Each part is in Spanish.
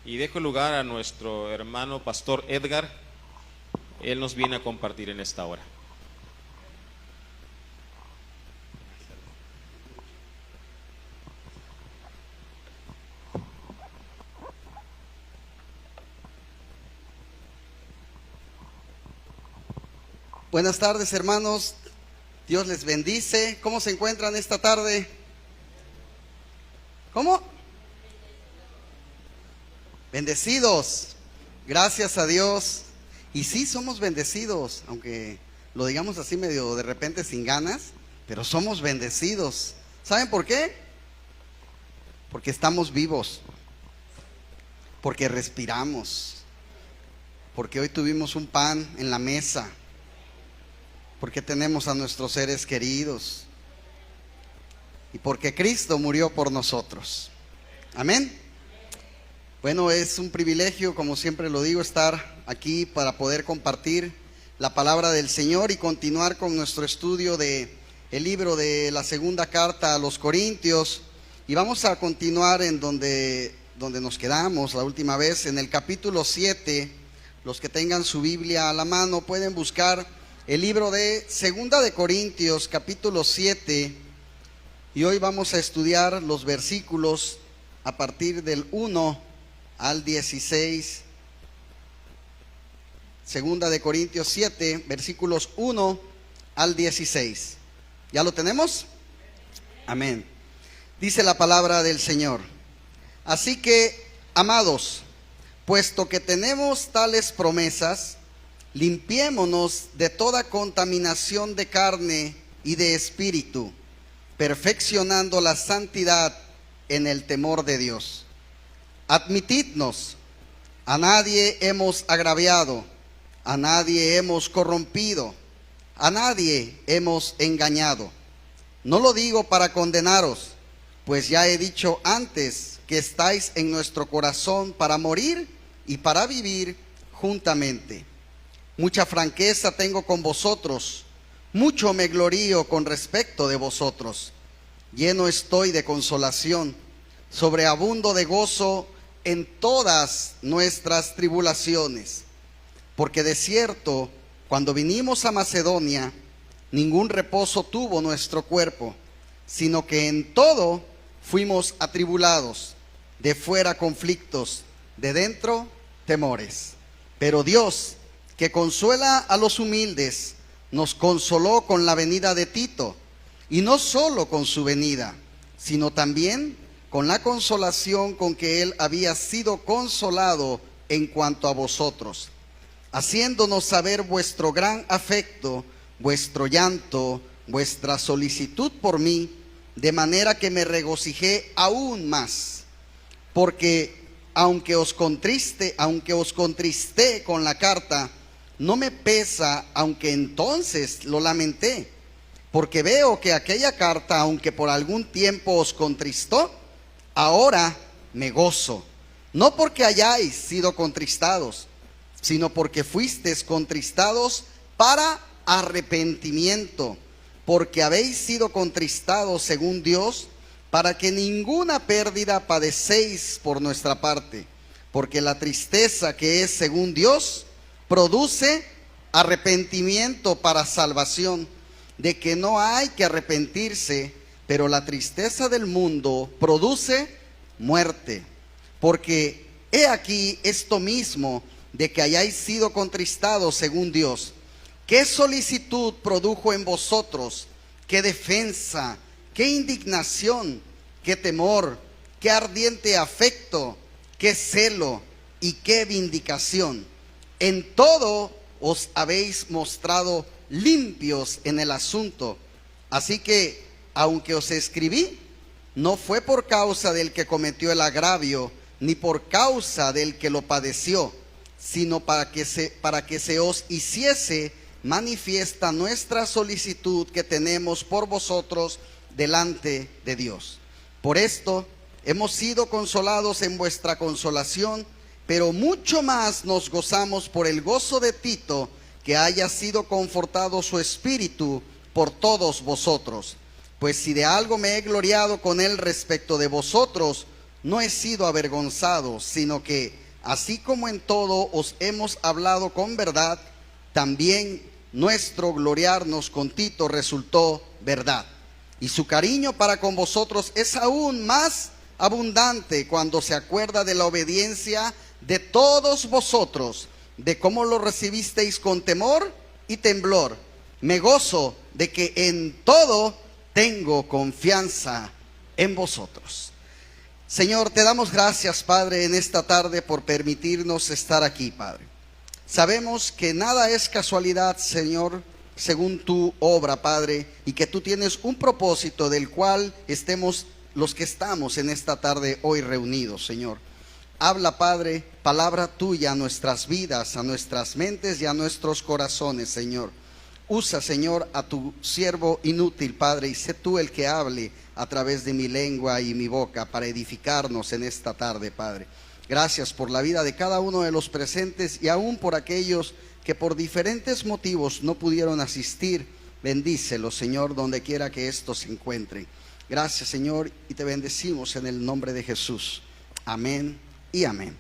Y dejo el lugar a nuestro hermano pastor Edgar. Él nos viene a compartir en esta hora. Buenas tardes, hermanos. Dios les bendice. ¿Cómo se encuentran esta tarde? ¿Cómo? Bendecidos. Gracias a Dios. Y sí, somos bendecidos, aunque lo digamos así medio de repente sin ganas, pero somos bendecidos. ¿Saben por qué? Porque estamos vivos, porque respiramos, porque hoy tuvimos un pan en la mesa, porque tenemos a nuestros seres queridos y porque Cristo murió por nosotros. Amén. Bueno, es un privilegio, como siempre lo digo, estar aquí para poder compartir la palabra del Señor y continuar con nuestro estudio de el libro de la segunda carta a los Corintios. Y vamos a continuar en donde nos quedamos la última vez, en el capítulo 7. Los que tengan su Biblia a la mano pueden buscar el libro de Segunda de Corintios, capítulo 7, y hoy vamos a estudiar los versículos a partir del 1 al 16. Segunda de Corintios 7, versículos 1 al 16. ¿Ya lo tenemos? Amén. Dice la palabra del Señor: así que, amados, puesto que tenemos tales promesas, limpiémonos de toda contaminación de carne y de espíritu, perfeccionando la santidad en el temor de Dios. Admitidnos, a nadie hemos agraviado, a nadie hemos corrompido, a nadie hemos engañado. No lo digo para condenaros, pues ya he dicho antes que estáis en nuestro corazón para morir y para vivir juntamente. Mucha franqueza tengo con vosotros, mucho me glorío con respecto de vosotros. Lleno estoy de consolación, sobreabundo de gozo en todas nuestras tribulaciones. Porque de cierto, cuando vinimos a Macedonia, ningún reposo tuvo nuestro cuerpo, sino que en todo fuimos atribulados, de fuera conflictos, de dentro temores. Pero Dios, que consuela a los humildes, nos consoló con la venida de Tito, y no solo con su venida, sino también con la consolación con que él había sido consolado en cuanto a vosotros, haciéndonos saber vuestro gran afecto, vuestro llanto, vuestra solicitud por mí, de manera que me regocijé aún más, porque aunque os contristé con la carta, no me pesa, aunque entonces lo lamenté, porque veo que aquella carta, aunque por algún tiempo os contristó, ahora me gozo, no porque hayáis sido contristados, sino porque fuisteis contristados para arrepentimiento, porque habéis sido contristados según Dios, para que ninguna pérdida padecéis por nuestra parte, porque la tristeza que es según Dios produce arrepentimiento para salvación, de que no hay que arrepentirse, pero la tristeza del mundo produce muerte. Porque he aquí esto mismo, de que hayáis sido contristados según Dios, ¿qué solicitud produjo en vosotros? ¿Qué defensa? ¿Qué indignación? ¿Qué temor? ¿Qué ardiente afecto? ¿Qué celo? ¿Y qué vindicación? En todo os habéis mostrado limpios en el asunto. Así que, aunque os escribí, no fue por causa del que cometió el agravio, ni por causa del que lo padeció, sino para que se os hiciese manifiesta nuestra solicitud que tenemos por vosotros delante de Dios. Por esto hemos sido consolados en vuestra consolación, pero mucho más nos gozamos por el gozo de Tito, que haya sido confortado su espíritu por todos vosotros. Pues si de algo me he gloriado con él respecto de vosotros, no he sido avergonzado, sino que así como en todo os hemos hablado con verdad, también nuestro gloriarnos con Tito resultó verdad. Y su cariño para con vosotros es aún más abundante cuando se acuerda de la obediencia de todos vosotros, de cómo lo recibisteis con temor y temblor. Me gozo de que en todo tengo confianza en vosotros. Señor, te damos gracias, Padre, en esta tarde por permitirnos estar aquí, Padre. Sabemos que nada es casualidad, Señor, según tu obra, Padre, y que tú tienes un propósito del cual estemos los que estamos en esta tarde hoy reunidos, Señor. Habla, Padre, palabra tuya a nuestras vidas, a nuestras mentes y a nuestros corazones, Señor. Usa, Señor, a tu siervo inútil, Padre, y sé tú el que hable a través de mi lengua y mi boca para edificarnos en esta tarde, Padre. Gracias por la vida de cada uno de los presentes y aún por aquellos que por diferentes motivos no pudieron asistir. Bendícelos, Señor, donde quiera que estos se encuentren. Gracias, Señor, y te bendecimos en el nombre de Jesús. Amén y amén.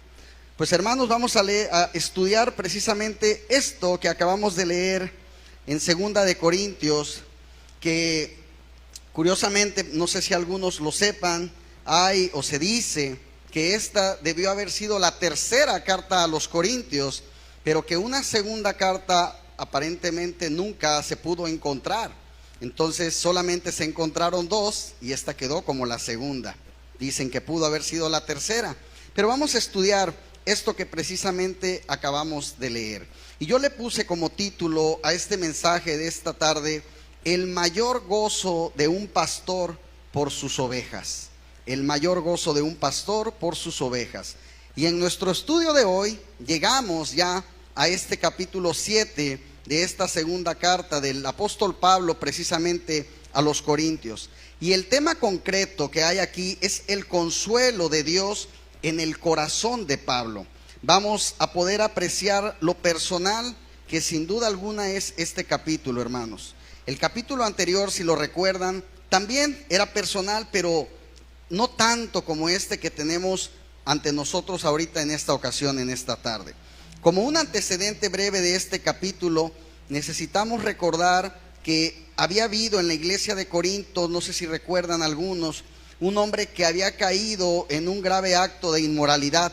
Pues, hermanos, vamos a estudiar precisamente esto que acabamos de leer en 2 de Corintios, que curiosamente, no sé si algunos lo sepan, hay o se dice que esta debió haber sido la tercera carta a los Corintios, pero que una segunda carta aparentemente nunca se pudo encontrar. Entonces solamente se encontraron dos y esta quedó como la segunda. Dicen que pudo haber sido la tercera. Pero vamos a estudiar esto que precisamente acabamos de leer. Y yo le puse como título a este mensaje de esta tarde: el mayor gozo de un pastor por sus ovejas. El mayor gozo de un pastor por sus ovejas. Y en nuestro estudio de hoy llegamos ya a este capítulo 7 de esta segunda carta del apóstol Pablo precisamente a los Corintios. Y el tema concreto que hay aquí es el consuelo de Dios en el corazón de Pablo. Vamos a poder apreciar lo personal que sin duda alguna es este capítulo, hermanos. El capítulo anterior, si lo recuerdan, también era personal, pero no tanto como este que tenemos ante nosotros ahorita en esta ocasión, en esta tarde. Como un antecedente breve de este capítulo, necesitamos recordar que había habido en la iglesia de Corinto, no sé si recuerdan algunos, un hombre que había caído en un grave acto de inmoralidad,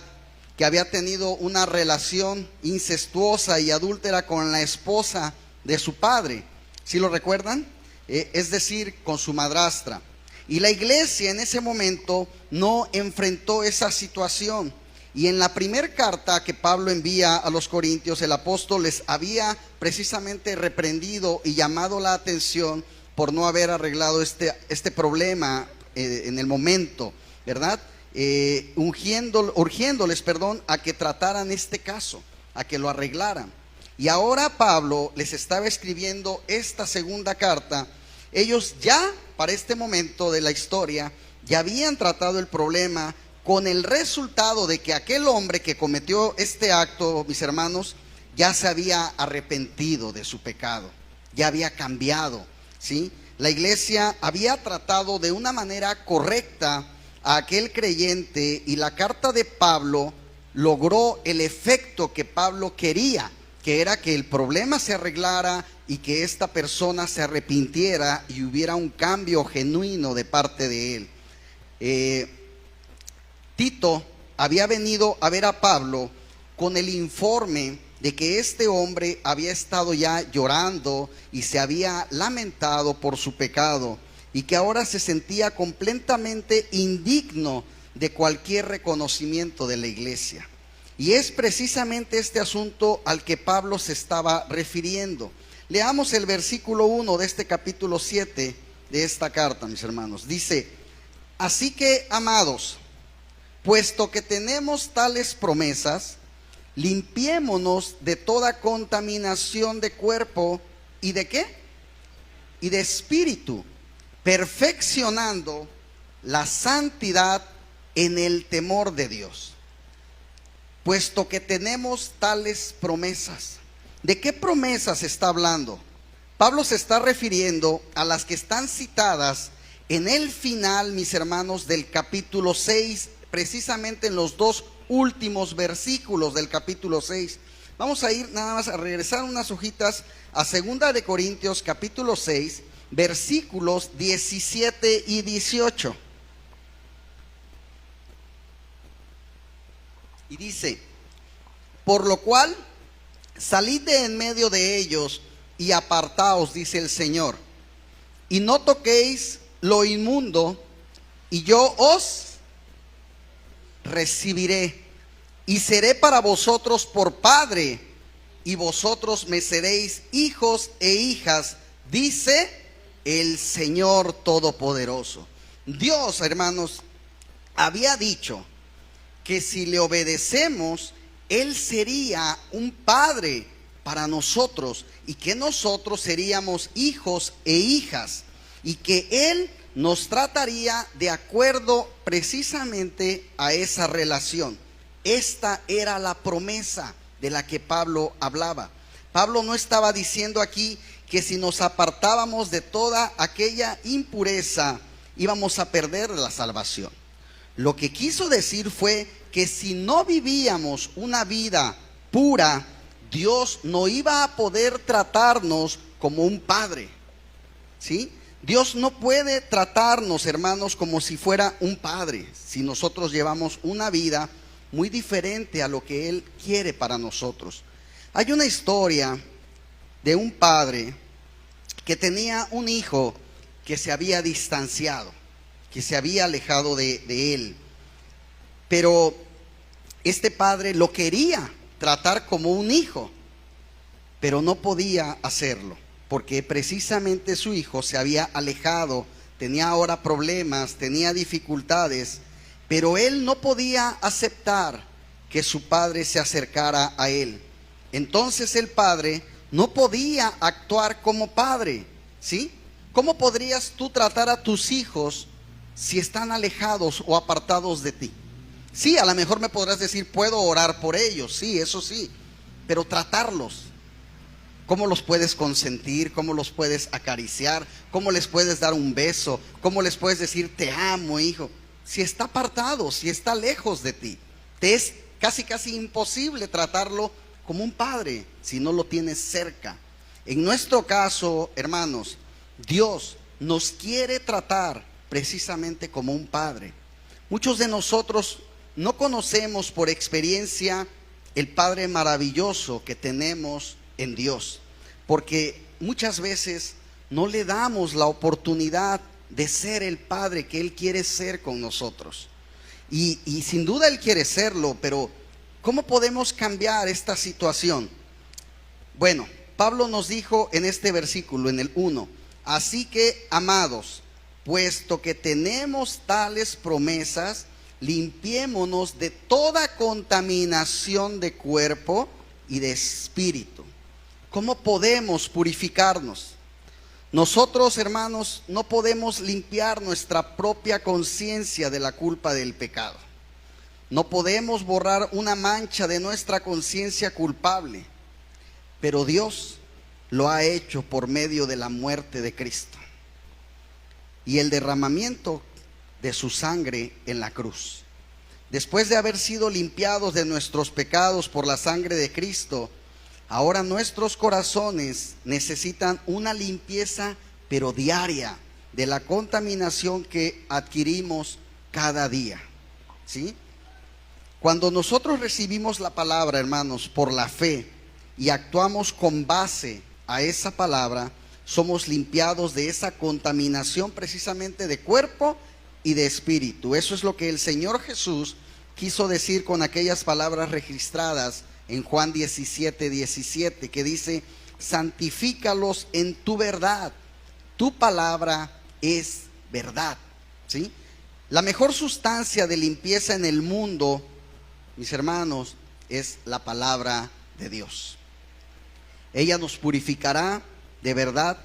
que había tenido una relación incestuosa y adúltera con la esposa de su padre. ¿Sí lo recuerdan? Es decir, con su madrastra. Y la iglesia en ese momento no enfrentó esa situación. Y en la primera carta que Pablo envía a los Corintios, el apóstol les había precisamente reprendido y llamado la atención por no haber arreglado este problema en el momento, ¿verdad? Urgiéndoles, a que trataran este caso, a que lo arreglaran. Y ahora Pablo les estaba escribiendo esta segunda carta. Ellos ya, para este momento de la historia, ya habían tratado el problema, con el resultado de que aquel hombre que cometió este acto, mis hermanos, ya se había arrepentido de su pecado, ya había cambiado, ¿sí? La iglesia había tratado de una manera correcta a aquel creyente y la carta de Pablo logró el efecto que Pablo quería, que era que el problema se arreglara y que esta persona se arrepintiera y hubiera un cambio genuino de parte de él. Tito había venido a ver a Pablo con el informe de que este hombre había estado ya llorando y se había lamentado por su pecado y que ahora se sentía completamente indigno de cualquier reconocimiento de la iglesia. Y es precisamente este asunto al que Pablo se estaba refiriendo. Leamos el versículo 1 de este capítulo 7 de esta carta, mis hermanos. Dice: así que, amados, puesto que tenemos tales promesas, limpiémonos de toda contaminación de cuerpo y de ¿qué? Y de espíritu, perfeccionando la santidad en el temor de Dios. Puesto que tenemos tales promesas. ¿De qué promesas está hablando? Pablo se está refiriendo a las que están citadas en el final, mis hermanos, del capítulo 6 precisamente en los dos últimos versículos del capítulo 6. Vamos a ir nada más a regresar unas hojitas a 2 de Corintios capítulo 6, versículos 17 y 18. Y dice: por lo cual, salid de en medio de ellos y apartaos, dice el Señor, y no toquéis lo inmundo, y yo os recibiré, y seré para vosotros por padre, y vosotros me seréis hijos e hijas, dice el Señor Todopoderoso. Dios, hermanos, había dicho que si le obedecemos, Él sería un padre para nosotros y que nosotros seríamos hijos e hijas y que Él nos trataría de acuerdo precisamente a esa relación. Esta era la promesa de la que Pablo hablaba. Pablo no estaba diciendo aquí que si nos apartábamos de toda aquella impureza íbamos a perder la salvación. Lo que quiso decir fue que si no vivíamos una vida pura, Dios no iba a poder tratarnos como un padre, ¿sí? Dios no puede tratarnos, hermanos, como si fuera un padre, si nosotros llevamos una vida muy diferente a lo que Él quiere para nosotros. Hay una historia de un padre que tenía un hijo que se había distanciado, que se había alejado de él. Pero este padre lo quería tratar como un hijo, pero no podía hacerlo, porque precisamente su hijo se había alejado, tenía ahora problemas, tenía dificultades, pero él no podía aceptar que su padre se acercara a él. Entonces el padre no podía actuar como padre, ¿sí? ¿Cómo podrías tú tratar a tus hijos si están alejados o apartados de ti? Sí, a lo mejor me podrás decir, puedo orar por ellos, sí, eso sí, pero tratarlos, ¿cómo los puedes consentir? ¿Cómo los puedes acariciar? ¿Cómo les puedes dar un beso? ¿Cómo les puedes decir, te amo, hijo? Si está apartado, si está lejos de ti, te es casi imposible tratarlo como un padre si no lo tienes cerca. En nuestro caso, hermanos, Dios nos quiere tratar precisamente como un padre. Muchos de nosotros no conocemos por experiencia el Padre maravilloso que tenemos en Dios, porque muchas veces no le damos la oportunidad de ser el Padre que Él quiere ser con nosotros. Y sin duda Él quiere serlo, pero ¿cómo podemos cambiar esta situación? Bueno, Pablo nos dijo en este versículo, en el 1, así que, amados, puesto que tenemos tales promesas, limpiémonos de toda contaminación de cuerpo y de espíritu. ¿Cómo podemos purificarnos? Nosotros, hermanos, no podemos limpiar nuestra propia conciencia de la culpa del pecado. No podemos borrar una mancha de nuestra conciencia culpable, pero Dios lo ha hecho por medio de la muerte de Cristo y el derramamiento de su sangre en la cruz. Después de haber sido limpiados de nuestros pecados por la sangre de Cristo, ahora nuestros corazones necesitan una limpieza, pero diaria, de la contaminación que adquirimos cada día, ¿sí? Cuando nosotros recibimos la palabra, hermanos, por la fe y actuamos con base a esa palabra, somos limpiados de esa contaminación precisamente de cuerpo y de espíritu. Eso es lo que el Señor Jesús quiso decir con aquellas palabras registradas en Juan 17:17, que dice, santifícalos en tu verdad, tu palabra es verdad, ¿sí? La mejor sustancia de limpieza en el mundo, mis hermanos, es la palabra de Dios. Ella nos purificará de verdad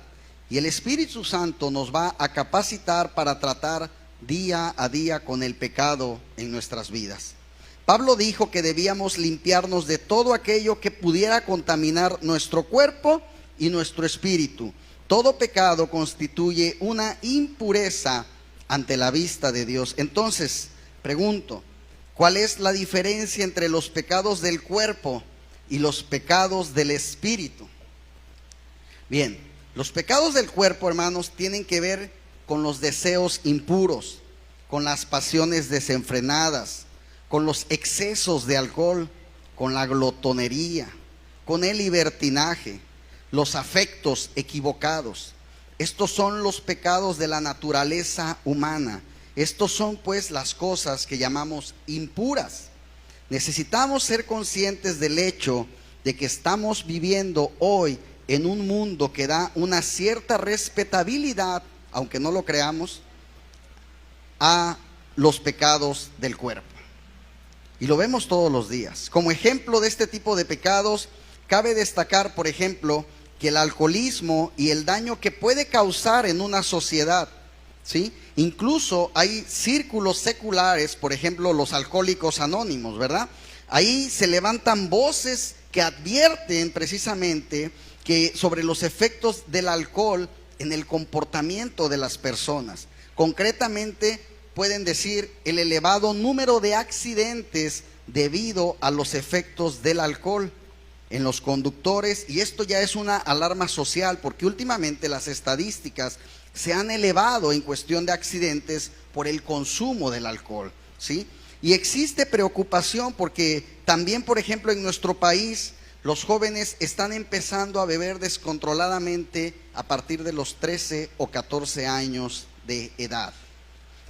y el Espíritu Santo nos va a capacitar para tratar día a día con el pecado en nuestras vidas. Pablo dijo que debíamos limpiarnos de todo aquello que pudiera contaminar nuestro cuerpo y nuestro espíritu. Todo pecado constituye una impureza ante la vista de Dios. Entonces, pregunto, ¿Cuál es la diferencia entre los pecados del cuerpo y los pecados del espíritu? Bien, los pecados del cuerpo, hermanos, tienen que ver con los deseos impuros, con las pasiones desenfrenadas, con los excesos de alcohol, con la glotonería, con el libertinaje, los afectos equivocados. Estos son los pecados de la naturaleza humana. Estos son pues las cosas que llamamos impuras. Necesitamos ser conscientes del hecho de que estamos viviendo hoy en un mundo que da una cierta respetabilidad, aunque no lo creamos, a los pecados del cuerpo. Y lo vemos todos los días. Como ejemplo de este tipo de pecados, cabe destacar, por ejemplo, que el alcoholismo y el daño que puede causar en una sociedad, ¿sí? Incluso hay círculos seculares, por ejemplo, los alcohólicos anónimos, ¿verdad? Ahí se levantan voces que advierten precisamente que sobre los efectos del alcohol en el comportamiento de las personas. Concretamente pueden decir el elevado número de accidentes debido a los efectos del alcohol en los conductores, y esto ya es una alarma social, porque últimamente las estadísticas se han elevado en cuestión de accidentes por el consumo del alcohol, ¿sí? Y existe preocupación porque también, por ejemplo, en nuestro país los jóvenes están empezando a beber descontroladamente a partir de los 13 o 14 años de edad.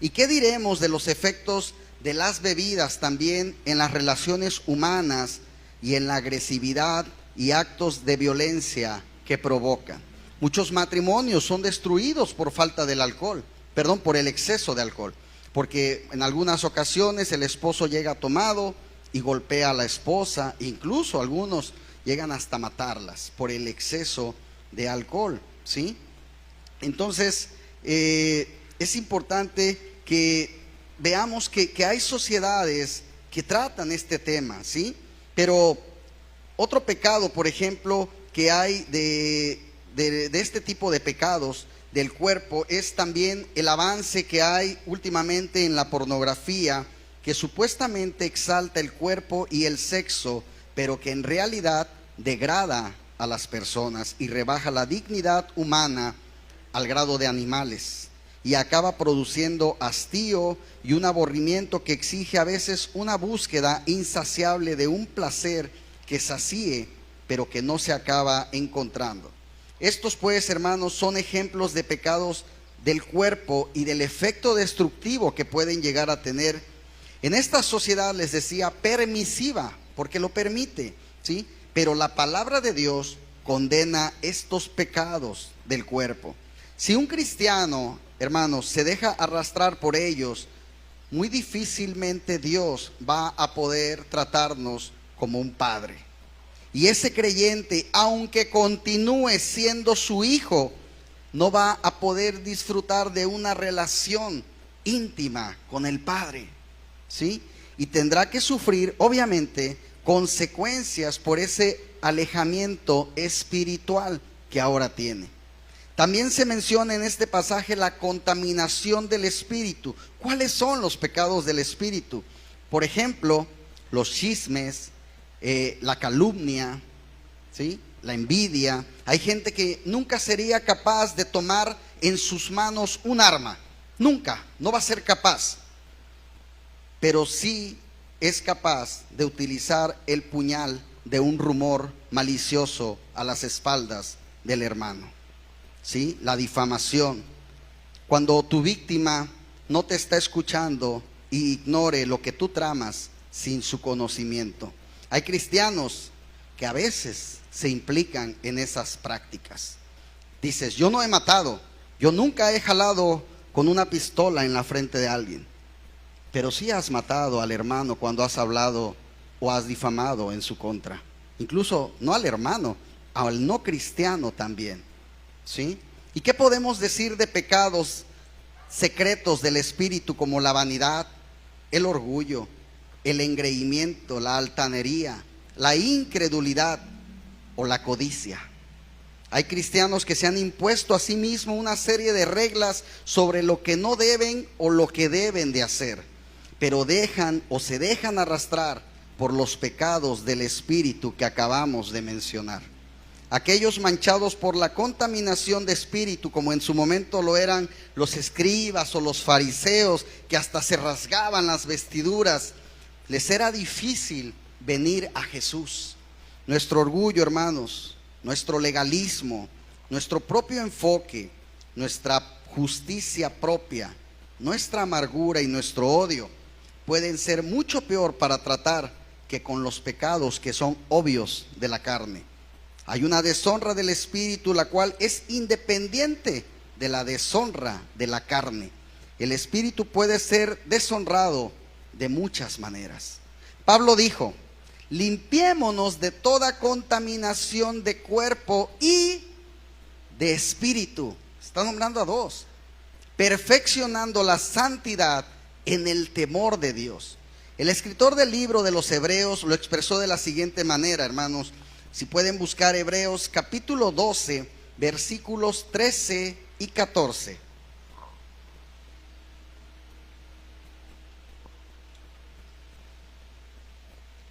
¿Y qué diremos de los efectos de las bebidas también en las relaciones humanas y en la agresividad y actos de violencia que provocan? Muchos matrimonios son destruidos por falta del alcohol, por el exceso de alcohol, porque en algunas ocasiones el esposo llega tomado y golpea a la esposa, incluso algunos llegan hasta matarlas por el exceso de alcohol, ¿sí? Entonces, es importante que veamos que hay sociedades que tratan este tema, ¿sí? Pero otro pecado, por ejemplo, que hay de este tipo de pecados del cuerpo es también el avance que hay últimamente en la pornografía, que supuestamente exalta el cuerpo y el sexo, pero que en realidad degrada a las personas y rebaja la dignidad humana al grado de animales, y acaba produciendo hastío y un aburrimiento que exige a veces una búsqueda insaciable de un placer que sacie, pero que no se acaba encontrando. Estos pues, hermanos, son ejemplos de pecados del cuerpo y del efecto destructivo que pueden llegar a tener en esta sociedad, les decía, permisiva, porque lo permite, ¿sí? Pero la palabra de Dios condena estos pecados del cuerpo. Si un cristiano, hermanos, se deja arrastrar por ellos, muy difícilmente Dios va a poder tratarnos como un padre. Y ese creyente, aunque continúe siendo su hijo, no va a poder disfrutar de una relación íntima con el Padre, ¿sí? Y tendrá que sufrir, obviamente, consecuencias por ese alejamiento espiritual que ahora tiene. También se menciona en este pasaje la contaminación del espíritu. ¿Cuáles son los pecados del espíritu? Por ejemplo, los chismes, la calumnia, ¿sí? La envidia. Hay gente que nunca sería capaz de tomar en sus manos un arma. Nunca, no va a ser capaz. Pero sí es capaz de utilizar el puñal de un rumor malicioso a las espaldas del hermano, ¿sí? La difamación. Cuando tu víctima no te está escuchando y ignore lo que tú tramas sin su conocimiento. Hay cristianos que a veces se implican en esas prácticas. Dices, yo no he matado, yo nunca he jalado con una pistola en la frente de alguien, pero sí has matado al hermano cuando has hablado o has difamado en su contra. Incluso no al hermano, al no cristiano también, ¿sí? ¿Y qué podemos decir de pecados secretos del espíritu como la vanidad, el orgullo, el engreimiento, la altanería, la incredulidad o la codicia? Hay cristianos que se han impuesto a sí mismos una serie de reglas sobre lo que no deben o lo que deben de hacer. pero dejan o se dejan arrastrar por los pecados del espíritu que acabamos de mencionar. Aquellos manchados por la contaminación de espíritu, como en su momento lo eran los escribas o los fariseos, que hasta se rasgaban las vestiduras, les era difícil venir a Jesús. Nuestro orgullo, hermanos, nuestro legalismo, nuestro propio enfoque, nuestra justicia propia, nuestra amargura y nuestro odio pueden ser mucho peor para tratar que con los pecados que son obvios de la carne. Hay una deshonra del espíritu, la cual es independiente de la deshonra de la carne. El espíritu puede ser deshonrado de muchas maneras. Pablo dijo: limpiémonos de toda contaminación de cuerpo y de espíritu. Está nombrando a dos. Perfeccionando la santidad en el temor de Dios. El escritor del libro de los Hebreos lo expresó de la siguiente manera, hermanos. Si pueden buscar Hebreos capítulo 12, versículos 13 y 14.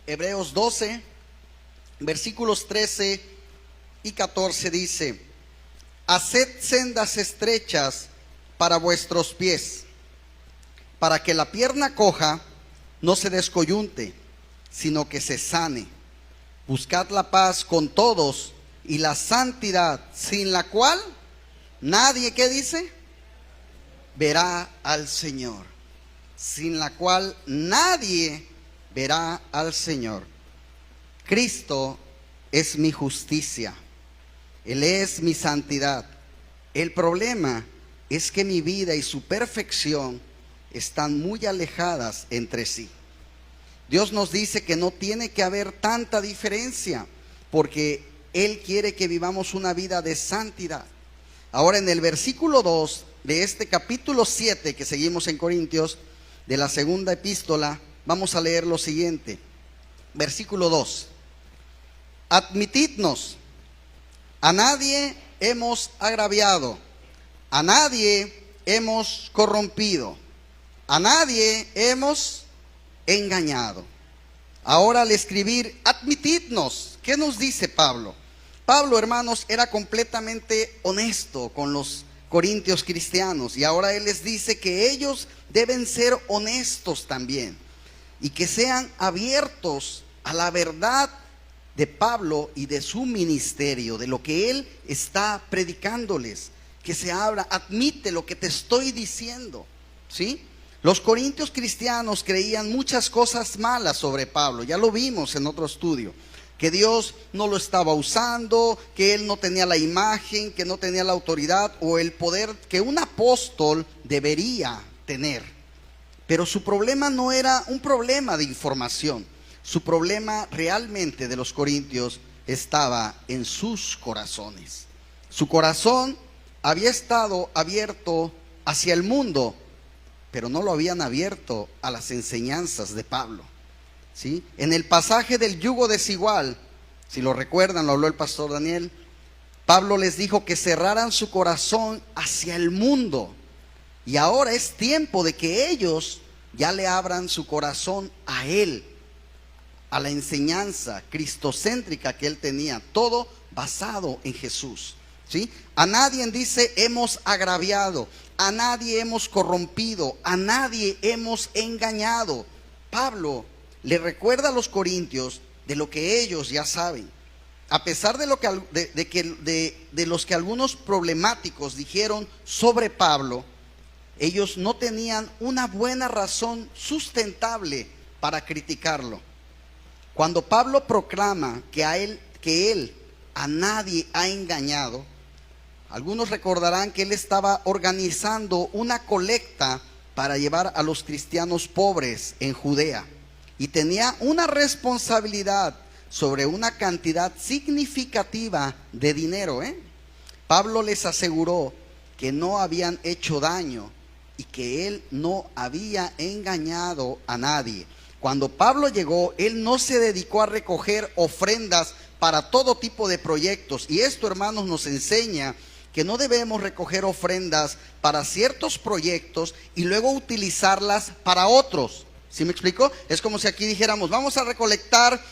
Hebreos 12, versículos 13 y 14 dice: haced sendas estrechas para vuestros pies, para que la pierna coja no se descoyunte, sino que se sane. Buscad la paz con todos y la santidad, sin la cual nadie, ¿qué dice? Verá al Señor. Sin la cual nadie verá al Señor. Cristo es mi justicia. Él es mi santidad. El problema es que mi vida y su perfección están muy alejadas entre sí. Dios nos dice que no tiene que haber tanta diferencia, porque Él quiere que vivamos una vida de santidad. Ahora, en el versículo 2 de este capítulo 7 que seguimos en Corintios, de la segunda epístola, vamos a leer lo siguiente. Versículo 2: admitidnos, a nadie hemos agraviado, a nadie hemos corrompido, a nadie hemos engañado. Ahora, al escribir admitidnos, ¿qué nos dice Pablo? Pablo, hermanos, era completamente honesto con los corintios cristianos, y ahora él les dice que ellos deben ser honestos también y que sean abiertos a la verdad de Pablo y de su ministerio, de lo que él está predicándoles. Que se abra, admite lo que te estoy diciendo, ¿sí? Los corintios cristianos creían muchas cosas malas sobre Pablo, ya lo vimos en otro estudio, que Dios no lo estaba usando, que él no tenía la imagen, que no tenía la autoridad o el poder que un apóstol debería tener. Pero su problema no era un problema de información, su problema realmente de los corintios estaba en sus corazones. Su corazón había estado abierto hacia el mundo, pero no lo habían abierto a las enseñanzas de Pablo, ¿sí? En el pasaje del yugo desigual, si lo recuerdan, lo habló el pastor Daniel, Pablo les dijo que cerraran su corazón hacia el mundo, y ahora es tiempo de que ellos ya le abran su corazón a él, a la enseñanza cristocéntrica que él tenía, todo basado en Jesús, ¿sí? A nadie, dice, hemos agraviado, a nadie hemos corrompido, a nadie hemos engañado. Pablo le recuerda a los corintios de lo que ellos ya saben. A pesar de los que algunos problemáticos dijeron sobre Pablo, ellos no tenían una buena razón sustentable para criticarlo. Cuando Pablo proclama que él a nadie ha engañado, algunos recordarán que él estaba organizando una colecta para llevar a los cristianos pobres en Judea, y tenía una responsabilidad sobre una cantidad significativa de dinero, Pablo les aseguró que no habían hecho daño y que él no había engañado a nadie. Cuando Pablo llegó, él no se dedicó a recoger ofrendas para todo tipo de proyectos, y esto, hermanos, nos enseña que no debemos recoger ofrendas para ciertos proyectos y luego utilizarlas para otros. ¿Sí me explico? Es como si aquí dijéramos, vamos a recolectar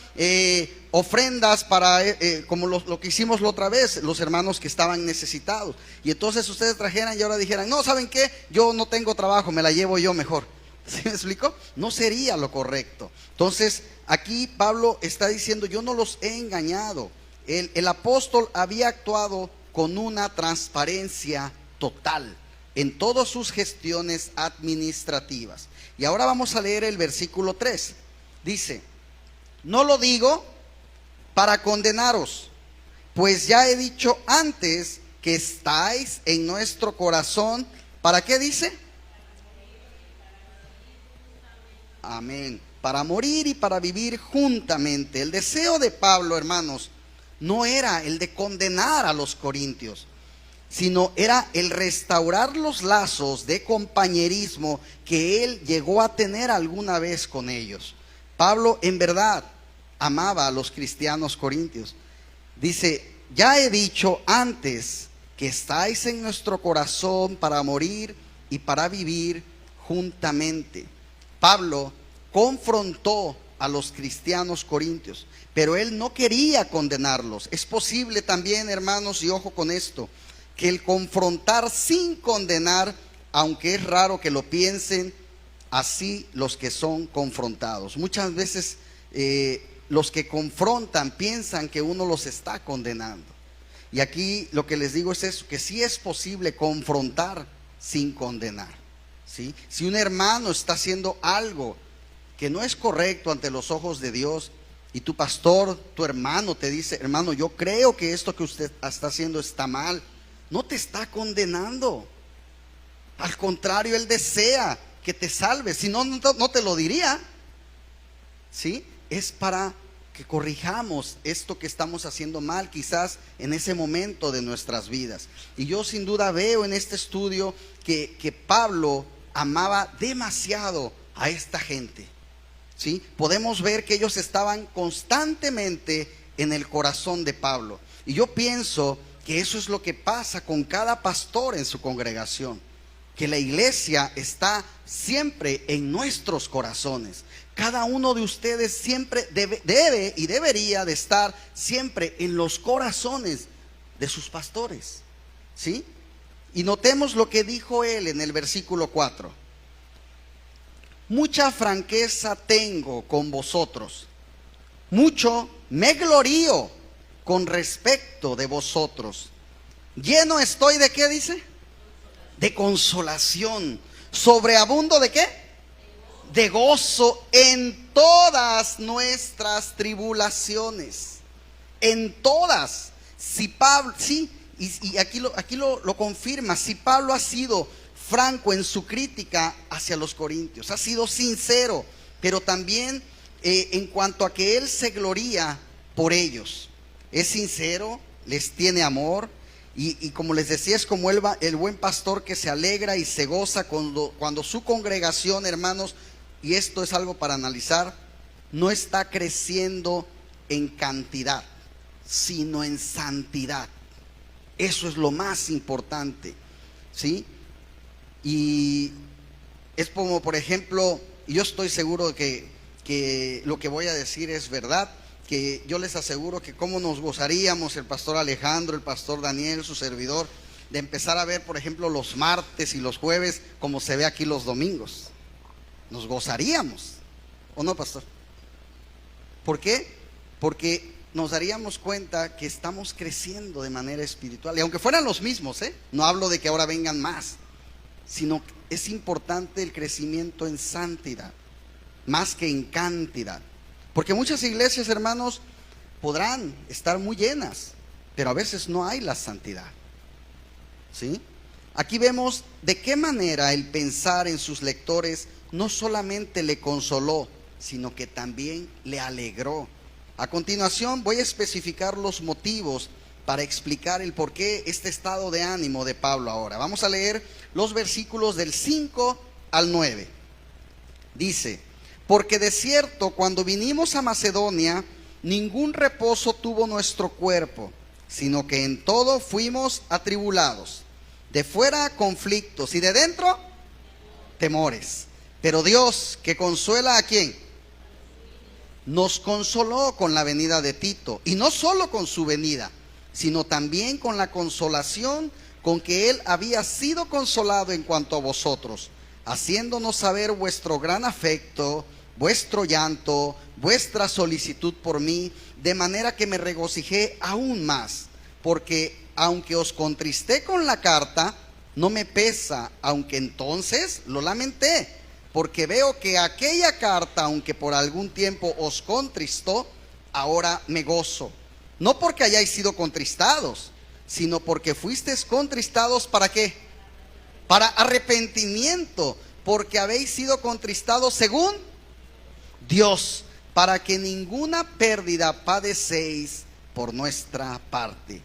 ofrendas para, como lo que hicimos la otra vez, los hermanos que estaban necesitados. Y entonces ustedes trajeran y ahora dijeran, no, ¿saben qué? Yo no tengo trabajo, me la llevo yo mejor. ¿Sí me explico? No sería lo correcto. Entonces, aquí Pablo está diciendo, yo no los he engañado. El apóstol había actuado con una transparencia total en todas sus gestiones administrativas. Y ahora vamos a leer el versículo 3. Dice, no lo digo para condenaros, pues ya he dicho antes que estáis en nuestro corazón. ¿Para qué dice? Amén. Para morir y para vivir juntamente. El deseo de Pablo, hermanos, no era el de condenar a los corintios, sino era el restaurar los lazos de compañerismo que él llegó a tener alguna vez con ellos. Pablo en verdad amaba a los cristianos corintios. Dice, ya he dicho antes que estáis en nuestro corazón para morir y para vivir juntamente. Pablo confrontó a los cristianos corintios, pero él no quería condenarlos. Es posible también, hermanos, y ojo con esto, que el confrontar sin condenar, aunque es raro que lo piensen así los que son confrontados. Muchas veces los que confrontan piensan que uno los está condenando. Y aquí lo que les digo es eso, que sí es posible confrontar sin condenar, ¿sí? Si un hermano está haciendo algo que no es correcto ante los ojos de Dios, y tu pastor, tu hermano te dice, hermano, yo creo que esto que usted está haciendo está mal, no te está condenando. Al contrario, él desea que te salves. Si no, no te lo diría. ¿Sí? Es para que corrijamos esto que estamos haciendo mal, quizás en ese momento de nuestras vidas. Y yo sin duda veo en este estudio que Pablo amaba demasiado a esta gente. ¿Sí? Podemos ver que ellos estaban constantemente en el corazón de Pablo. Y yo pienso que eso es lo que pasa con cada pastor en su congregación, que la iglesia está siempre en nuestros corazones. Cada uno de ustedes siempre debe y debería de estar siempre en los corazones de sus pastores, ¿sí? Y notemos lo que dijo él en el versículo 4. Mucha franqueza tengo con vosotros, mucho me glorío con respecto de vosotros. Lleno estoy de ¿qué dice? De consolación. Sobreabundo ¿de qué? De gozo en todas nuestras tribulaciones. En todas. Si Pablo, sí, y aquí lo confirma. Si Pablo ha sido franco en su crítica hacia los corintios, ha sido sincero, pero también en cuanto a que él se gloría por ellos. Es sincero, les tiene amor, y como les decía, es como el buen pastor que se alegra y se goza cuando su congregación, hermanos, y esto es algo para analizar, no está creciendo en cantidad, sino en santidad. Eso es lo más importante, ¿sí? Y es como, por ejemplo, yo estoy seguro de que lo que voy a decir es verdad, que yo les aseguro que cómo nos gozaríamos el pastor Alejandro, el pastor Daniel, su servidor, de empezar a ver, por ejemplo, los martes y los jueves como se ve aquí los domingos. Nos gozaríamos, ¿o no, pastor? ¿Por qué? Porque nos daríamos cuenta que estamos creciendo de manera espiritual. Y aunque fueran los mismos, no hablo de que ahora vengan más, sino es importante el crecimiento en santidad, más que en cantidad. Porque muchas iglesias, hermanos, podrán estar muy llenas, pero a veces no hay la santidad, ¿sí? Aquí vemos de qué manera el pensar en sus lectores no solamente le consoló, sino que también le alegró. A continuación voy a especificar los motivos para explicar el por qué este estado de ánimo de Pablo ahora. Vamos a leer los versículos del 5 al 9. Dice: porque de cierto, cuando vinimos a Macedonia, ningún reposo tuvo nuestro cuerpo, sino que en todo fuimos atribulados. De fuera conflictos y de dentro temores. Pero Dios, que consuela ¿a quién? Nos consoló con la venida de Tito, y no solo con su venida, sino también con la consolación con que él había sido consolado en cuanto a vosotros, haciéndonos saber vuestro gran afecto, vuestro llanto, vuestra solicitud por mí, de manera que me regocijé aún más, porque aunque os contristé con la carta, no me pesa, aunque entonces lo lamenté, porque veo que aquella carta, aunque por algún tiempo os contristó, ahora me gozo. No porque hayáis sido contristados, sino porque fuisteis contristados, ¿para qué? Para arrepentimiento, porque habéis sido contristados según Dios, para que ninguna pérdida padecéis por nuestra parte.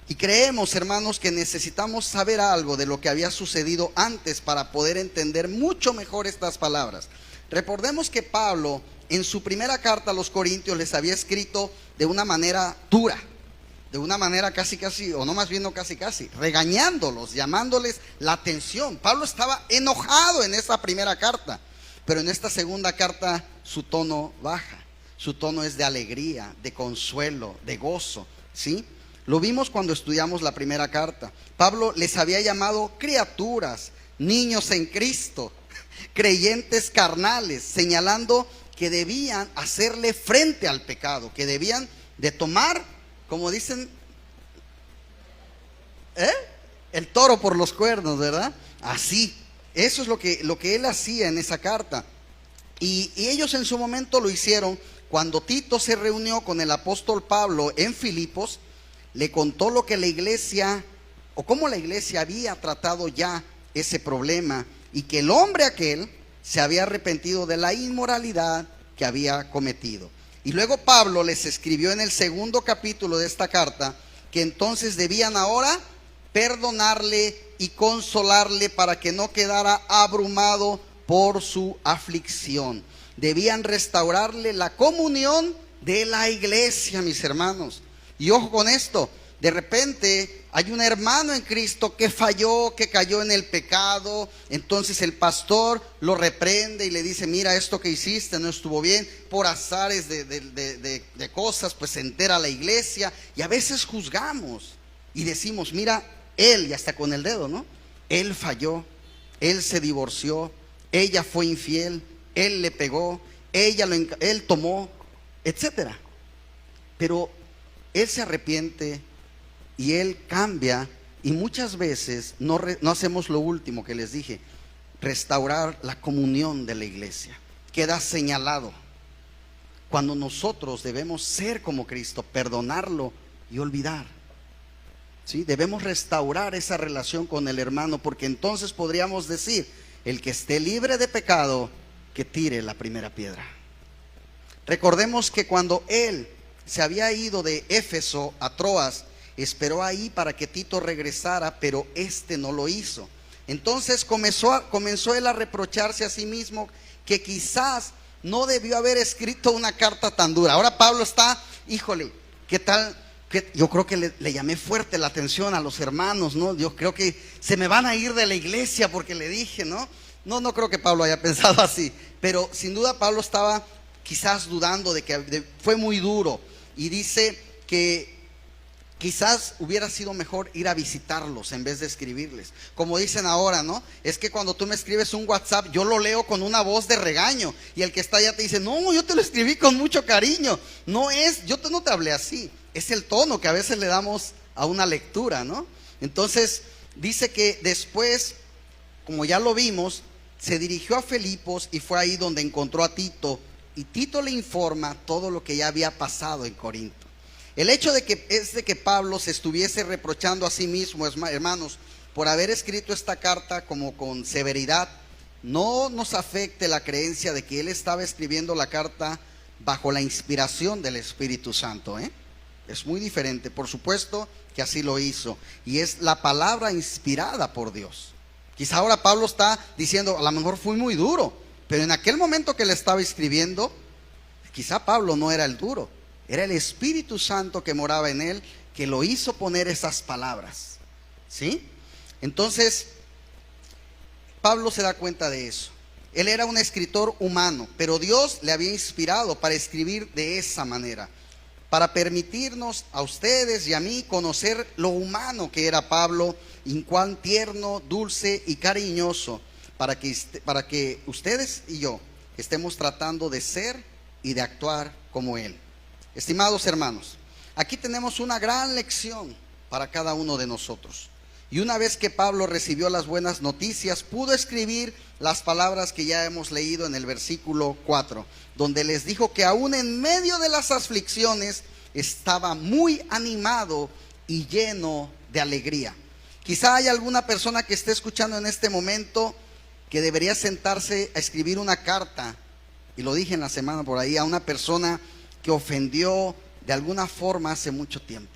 Y creemos, hermanos, que necesitamos saber algo de lo que había sucedido antes para poder entender mucho mejor estas palabras. Recordemos que Pablo en su primera carta a los Corintios les había escrito de una manera dura, de una manera casi, o no más bien no casi, regañándolos, llamándoles la atención. Pablo estaba enojado en esa primera carta, pero en esta segunda carta su tono baja, su tono es de alegría, de consuelo, de gozo, ¿sí? Lo vimos cuando estudiamos la primera carta. Pablo les había llamado criaturas, niños en Cristo, creyentes carnales, señalando que debían hacerle frente al pecado, que debían de tomar, como dicen, el toro por los cuernos, ¿verdad? Así, eso es lo que él hacía en esa carta. Y ellos en su momento lo hicieron. Cuando Tito se reunió con el apóstol Pablo en Filipos, le contó lo que la iglesia, o cómo la iglesia había tratado ya ese problema, y que el hombre aquel se había arrepentido de la inmoralidad que había cometido. Y luego Pablo les escribió en el segundo capítulo de esta carta que entonces debían ahora perdonarle y consolarle para que no quedara abrumado por su aflicción. Debían restaurarle la comunión de la iglesia, mis hermanos. Y ojo con esto, de repente hay un hermano en Cristo que falló, que cayó en el pecado. Entonces el pastor lo reprende y le dice: mira, esto que hiciste no estuvo bien. Por azares de cosas, pues se entera la iglesia. Y a veces juzgamos y decimos: mira, él, y hasta con el dedo, ¿no? Él falló, él se divorció, ella fue infiel, él le pegó, él tomó, etcétera. Pero él se arrepiente y él cambia, y muchas veces no hacemos lo último que les dije: restaurar la comunión de la iglesia. Queda señalado cuando nosotros debemos ser como Cristo, perdonarlo y olvidar, ¿sí? Debemos restaurar esa relación con el hermano, porque entonces podríamos decir: el que esté libre de pecado, que tire la primera piedra. Recordemos que cuando él se había ido de Éfeso a Troas, esperó ahí para que Tito regresara, pero este no lo hizo. Entonces comenzó él a reprocharse a sí mismo que quizás no debió haber escrito una carta tan dura. Ahora Pablo está, híjole, ¿qué tal? Yo creo que le llamé fuerte la atención a los hermanos, ¿no? Yo creo que se me van a ir de la iglesia porque le dije, ¿no? No creo que Pablo haya pensado así, pero sin duda Pablo estaba quizás dudando de que fue muy duro, y dice que quizás hubiera sido mejor ir a visitarlos en vez de escribirles. Como dicen ahora, ¿no? Es que cuando tú me escribes un WhatsApp, yo lo leo con una voz de regaño, y el que está allá te dice: no, yo te lo escribí con mucho cariño. No te hablé así, es el tono que a veces le damos a una lectura, ¿no? Entonces dice que después, como ya lo vimos, se dirigió a Filipos y fue ahí donde encontró a Tito, y Tito le informa todo lo que ya había pasado en Corinto. El hecho de que Pablo se estuviese reprochando a sí mismo, hermanos, por haber escrito esta carta como con severidad, no nos afecte la creencia de que él estaba escribiendo la carta bajo la inspiración del Espíritu Santo, ¿eh? Es muy diferente. Por supuesto que así lo hizo, y es la palabra inspirada por Dios. Quizá ahora Pablo está diciendo: a lo mejor fui muy duro, pero en aquel momento que le estaba escribiendo, quizá Pablo no era el duro, era el Espíritu Santo que moraba en él, que lo hizo poner esas palabras, ¿sí? Entonces Pablo se da cuenta de eso. Él era un escritor humano, pero Dios le había inspirado para escribir de esa manera, para permitirnos a ustedes y a mí conocer lo humano que era Pablo, y cuán tierno, dulce y cariñoso, para que ustedes y yo estemos tratando de ser y de actuar como Él. Estimados hermanos, aquí tenemos una gran lección para cada uno de nosotros. Y una vez que Pablo recibió las buenas noticias, pudo escribir las palabras que ya hemos leído en el versículo 4, donde les dijo que aún en medio de las aflicciones estaba muy animado y lleno de alegría. Quizá hay alguna persona que esté escuchando en este momento que debería sentarse a escribir una carta, y lo dije en la semana por ahí, a una persona que ofendió de alguna forma hace mucho tiempo.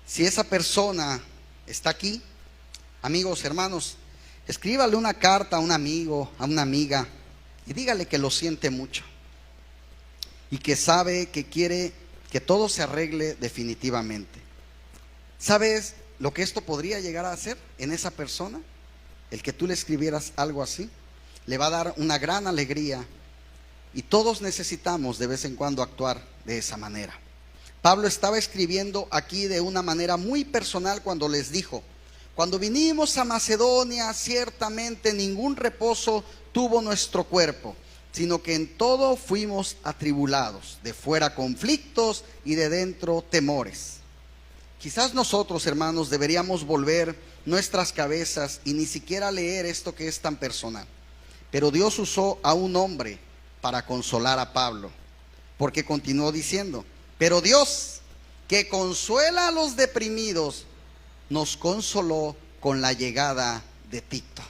Si esa persona está aquí, amigos, hermanos, escríbale una carta a un amigo, a una amiga, y dígale que lo siente mucho y que sabe que quiere que todo se arregle definitivamente. ¿Sabes lo que esto podría llegar a hacer en esa persona? El que tú le escribieras algo así, le va a dar una gran alegría, y todos necesitamos de vez en cuando actuar de esa manera. Pablo estaba escribiendo aquí de una manera muy personal cuando les dijo: cuando vinimos a Macedonia, ciertamente ningún reposo tuvo nuestro cuerpo, sino que en todo fuimos atribulados, de fuera conflictos y de dentro temores. Quizás nosotros, hermanos, deberíamos volver nuestras cabezas y ni siquiera leer esto que es tan personal. Pero Dios usó a un hombre para consolar a Pablo, porque continuó diciendo: pero Dios, que consuela a los deprimidos, nos consoló con la llegada de Tito.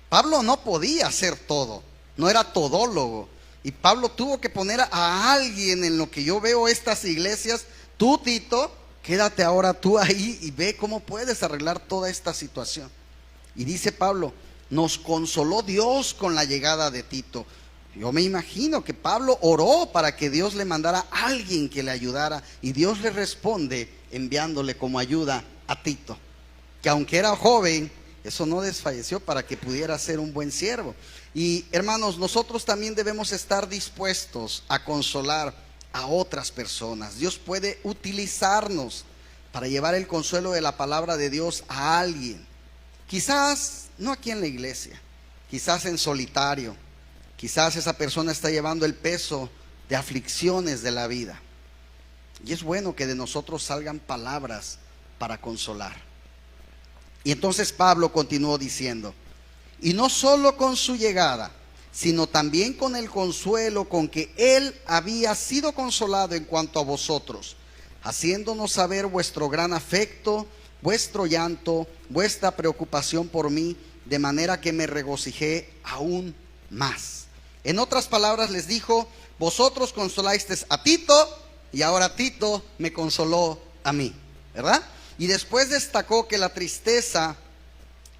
Pablo no podía hacer todo, no era todólogo, y Pablo tuvo que poner a alguien en lo que yo veo estas iglesias. Tú, Tito, quédate ahora tú ahí y ve cómo puedes arreglar toda esta situación. Y dice Pablo: nos consoló Dios con la llegada de Tito. Yo me imagino que Pablo oró para que Dios le mandara a alguien que le ayudara, y Dios le responde enviándole como ayuda a Tito, que aunque era joven, eso no desfalleció para que pudiera ser un buen siervo. Y hermanos, nosotros también debemos estar dispuestos a consolar a otras personas. Dios puede utilizarnos para llevar el consuelo de la palabra de Dios a alguien. Quizás no aquí en la iglesia, quizás en solitario. Quizás esa persona está llevando el peso de aflicciones de la vida, y es bueno que de nosotros salgan palabras para consolar. Y entonces Pablo continuó diciendo: y no solo con su llegada, sino también con el consuelo con que él había sido consolado en cuanto a vosotros, haciéndonos saber vuestro gran afecto, vuestro llanto, vuestra preocupación por mí, de manera que me regocijé aún más. En otras palabras les dijo: vosotros consolasteis a Tito, y ahora Tito me consoló a mí, ¿verdad? Y después destacó que la tristeza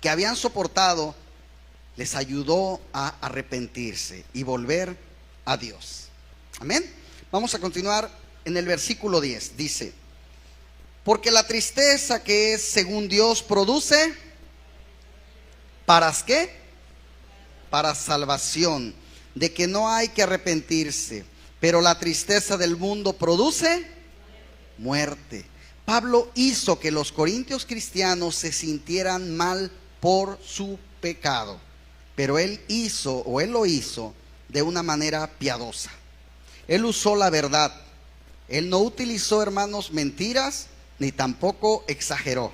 que habían soportado les ayudó a arrepentirse y volver a Dios. Amén. Vamos a continuar en el versículo 10. Dice: porque la tristeza que es según Dios produce, ¿para qué? Para salvación, de que no hay que arrepentirse, pero la tristeza del mundo produce muerte. Pablo hizo que los corintios cristianos se sintieran mal por su pecado, pero él lo hizo de una manera piadosa. Él usó la verdad. Él no utilizó, hermanos, mentiras, ni tampoco exageró,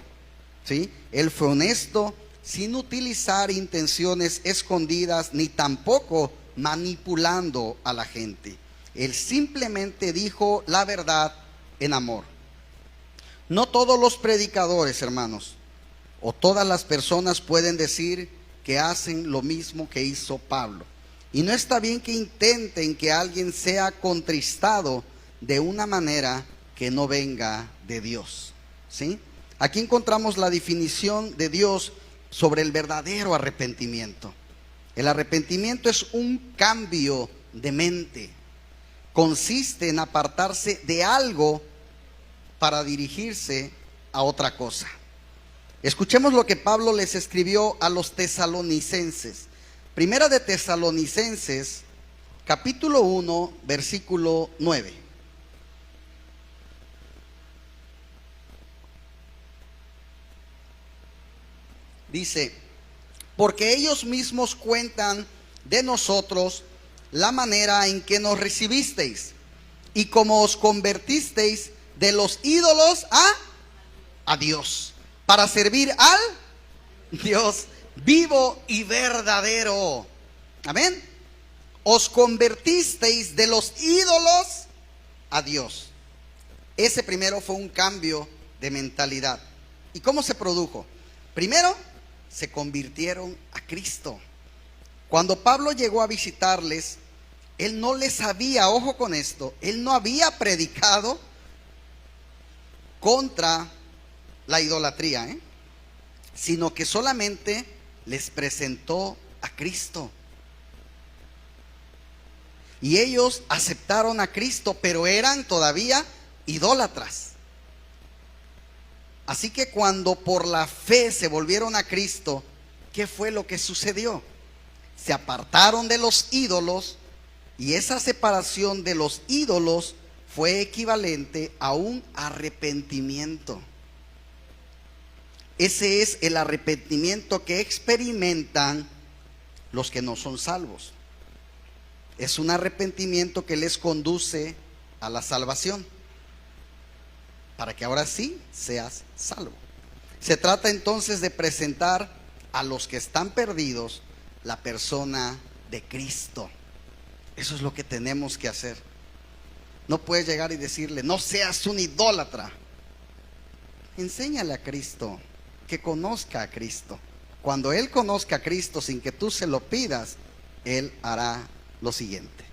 ¿sí? Él fue honesto, sin utilizar intenciones escondidas, ni tampoco manipulando a la gente. Él simplemente dijo la verdad en amor. No todos los predicadores, hermanos, o todas las personas pueden decir que hacen lo mismo que hizo Pablo. Y no está bien que intenten que alguien sea contristado de una manera que no venga de Dios, ¿sí? Aquí encontramos la definición de Dios sobre el verdadero arrepentimiento. El arrepentimiento es un cambio de mente. Consiste en apartarse de algo para dirigirse a otra cosa. Escuchemos lo que Pablo les escribió a los tesalonicenses. Primera de Tesalonicenses, capítulo 1, versículo 9. Dice: porque ellos mismos cuentan de nosotros la manera en que nos recibisteis y cómo os convertisteis de los ídolos a Dios, para servir al Dios vivo y verdadero. Amén. Os convertisteis de los ídolos a Dios. Ese primero fue un cambio de mentalidad. ¿Y cómo se produjo? Primero, se convirtieron a Cristo. Cuando Pablo llegó a visitarles, él no les había, ojo con esto, él no había predicado contra la idolatría, sino que solamente les presentó a Cristo. Y ellos aceptaron a Cristo, pero eran todavía idólatras. Así que cuando por la fe se volvieron a Cristo, ¿qué fue lo que sucedió? Se apartaron de los ídolos, y esa separación de los ídolos fue equivalente a un arrepentimiento. Ese es el arrepentimiento que experimentan los que no son salvos. Es un arrepentimiento que les conduce a la salvación, para que ahora sí seas salvo. Se trata entonces de presentar a los que están perdidos la persona de Cristo. Eso es lo que tenemos que hacer. No puedes llegar y decirle: no seas un idólatra. Enséñale a Cristo, que conozca a Cristo. Cuando Él conozca a Cristo sin que tú se lo pidas, Él hará lo siguiente.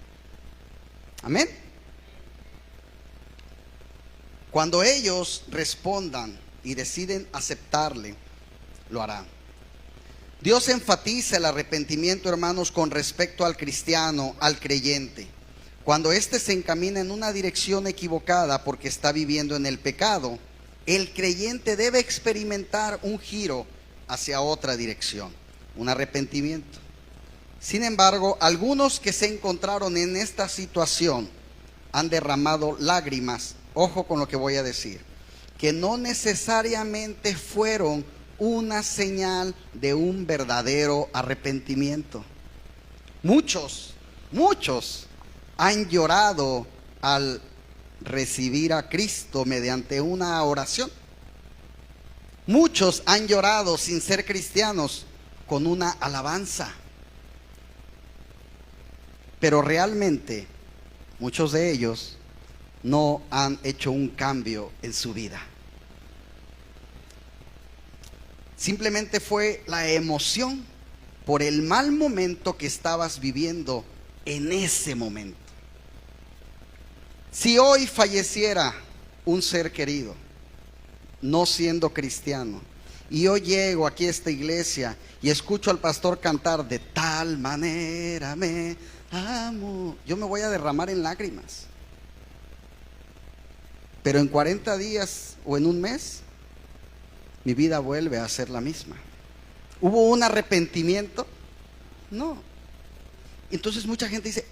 Amén. Cuando ellos respondan y deciden aceptarle, lo harán. Dios enfatiza el arrepentimiento, hermanos, con respecto al cristiano, al creyente. Cuando éste se encamina en una dirección equivocada porque está viviendo en el pecado, el creyente debe experimentar un giro hacia otra dirección, un arrepentimiento. Sin embargo, algunos que se encontraron en esta situación han derramado lágrimas. Ojo con lo que voy a decir, que no necesariamente fueron una señal de un verdadero arrepentimiento. Muchos han llorado al recibir a Cristo mediante una oración. Muchos han llorado sin ser cristianos con una alabanza. Pero realmente muchos de ellos no han hecho un cambio en su vida. Simplemente fue la emoción por el mal momento que estabas viviendo en ese momento. Si hoy falleciera un ser querido, no siendo cristiano, y yo llego aquí a esta iglesia y escucho al pastor cantar: de tal manera me amo, yo me voy a derramar en lágrimas. Pero en 40 días o en un mes, mi vida vuelve a ser la misma. ¿Hubo un arrepentimiento? No. Entonces mucha gente dice: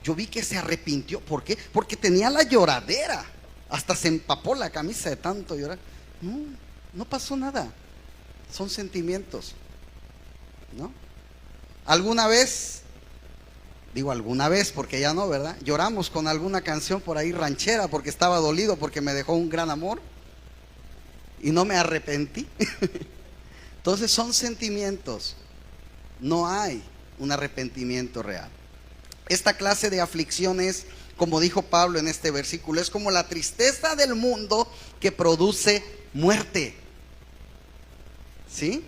yo vi que se arrepintió. ¿Por qué? Porque tenía la lloradera. Hasta se empapó la camisa de tanto llorar. No, no pasó nada. Son sentimientos, ¿no? ¿Alguna vez? Digo alguna vez porque ya no, ¿verdad? Lloramos con alguna canción por ahí ranchera porque estaba dolido porque me dejó un gran amor y no me arrepentí. Entonces son sentimientos. No hay un arrepentimiento real. Esta clase de aflicciones, como dijo Pablo en este versículo, es como la tristeza del mundo que produce muerte. ¿Sí?